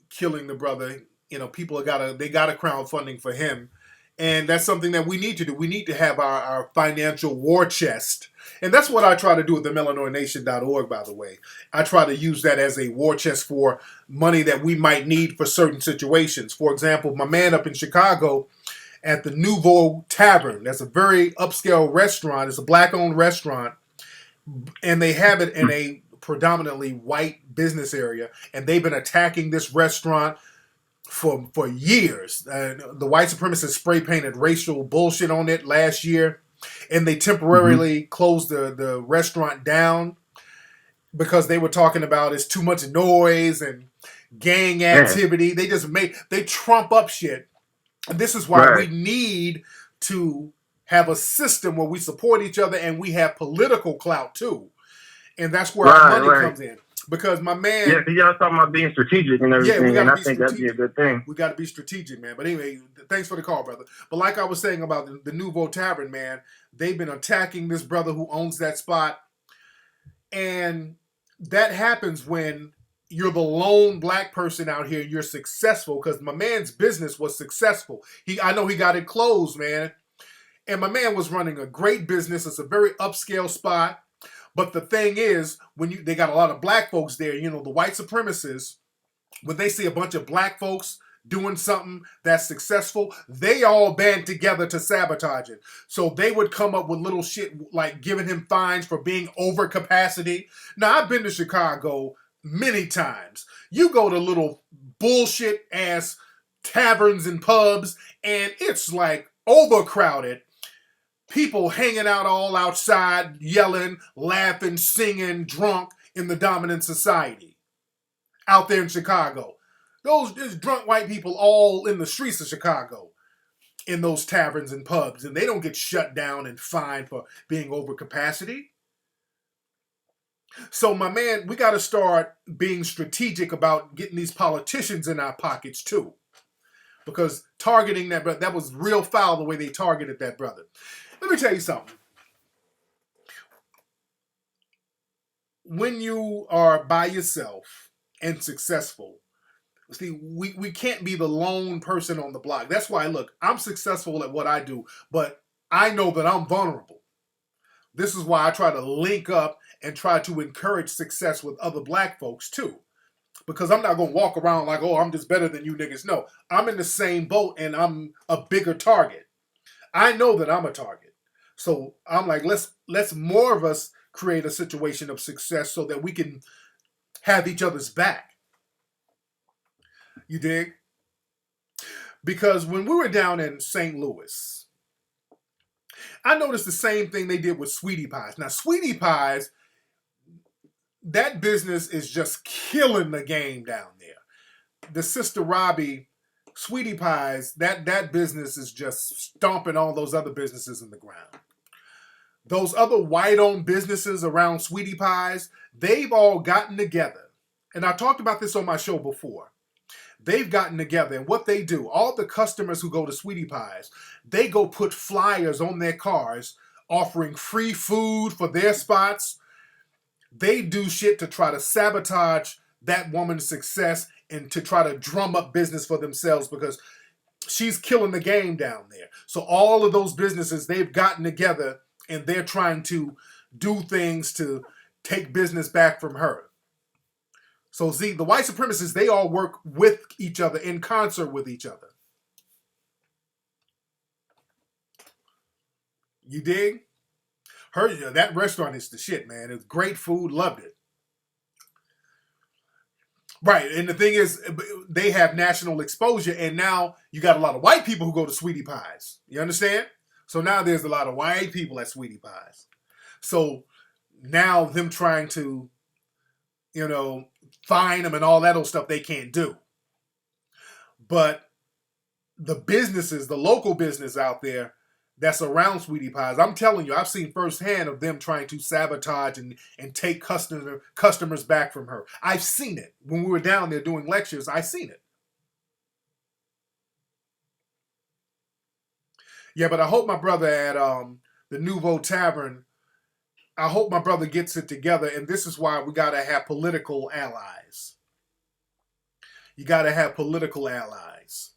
killing the brother. People gotta crowdfunding for him, and that's something that we need to do. We need to have our financial war chest, and that's what I try to do with the MillinoisNation.org. By the way, I try to use that as a war chest for money that we might need for certain situations. For example, my man up in Chicago at the Nouveau Tavern. That's a very upscale restaurant. It's a black-owned restaurant, and they have it in a predominantly white business area, and they've been attacking this restaurant for years. The white supremacists spray painted racial bullshit on it last year, and they temporarily closed the restaurant down because they were talking about it's too much noise and gang activity. They trump up shit. And this is why we need to have a system where we support each other and we have political clout too. And that's where our money comes in. Because my man... Yeah, because y'all talking about being strategic and everything, and I think that'd be a good thing. We got to be strategic, man. But anyway, thanks for the call, brother. But like I was saying about the Nouveau Tavern, man, they've been attacking this brother who owns that spot. And that happens when you're the lone black person out here and you're successful, because my man's business was successful. I know he got it closed, man. And my man was running a great business. It's a very upscale spot. But the thing is, they got a lot of black folks there, the white supremacists, when they see a bunch of black folks doing something that's successful, they all band together to sabotage it. So they would come up with little shit like giving him fines for being over capacity. Now, I've been to Chicago many times. You go to little bullshit ass taverns and pubs, and it's like overcrowded. People hanging out all outside, yelling, laughing, singing, drunk in the dominant society out there in Chicago. There's drunk white people all in the streets of Chicago in those taverns and pubs, and they don't get shut down and fined for being over capacity. So, my man, we got to start being strategic about getting these politicians in our pockets, too. Because targeting that brother, that was real foul the way they targeted that brother. Let me tell you something. When you are by yourself and successful, see, we can't be the lone person on the block. That's why, look, I'm successful at what I do, but I know that I'm vulnerable. This is why I try to link up and try to encourage success with other black folks, too. Because I'm not going to walk around like, oh, I'm just better than you niggas. No, I'm in the same boat and I'm a bigger target. I know that I'm a target. So I'm like, let's more of us create a situation of success so that we can have each other's back. You dig? Because when we were down in St. Louis, I noticed the same thing they did with Sweetie Pies. Now, Sweetie Pies, that business is just killing the game down there. The Sister Robbie, Sweetie Pies, that business is just stomping all those other businesses in the ground. Those other white-owned businesses around Sweetie Pies, they've all gotten together. And I talked about this on my show before. They've gotten together, and what they do, all the customers who go to Sweetie Pies, they go put flyers on their cars offering free food for their spots. They do shit to try to sabotage that woman's success and to try to drum up business for themselves because she's killing the game down there. So all of those businesses, they've gotten together and they're trying to do things to take business back from her. So see, the white supremacists, they all work with each other, in concert with each other. You dig? That restaurant is the shit, man. It's great food, loved it. Right, and the thing is, they have national exposure, and now you got a lot of white people who go to Sweetie Pies. You understand? So now there's a lot of white people at Sweetie Pies. So now them trying to, fine them and all that old stuff they can't do. But the businesses, the local business out there that's around Sweetie Pies, I'm telling you, I've seen firsthand of them trying to sabotage and take customers back from her. I've seen it. When we were down there doing lectures, I seen it. Yeah, but I hope my brother at the Nouveau Tavern, I hope my brother gets it together, and this is why we got to have political allies. You got to have political allies.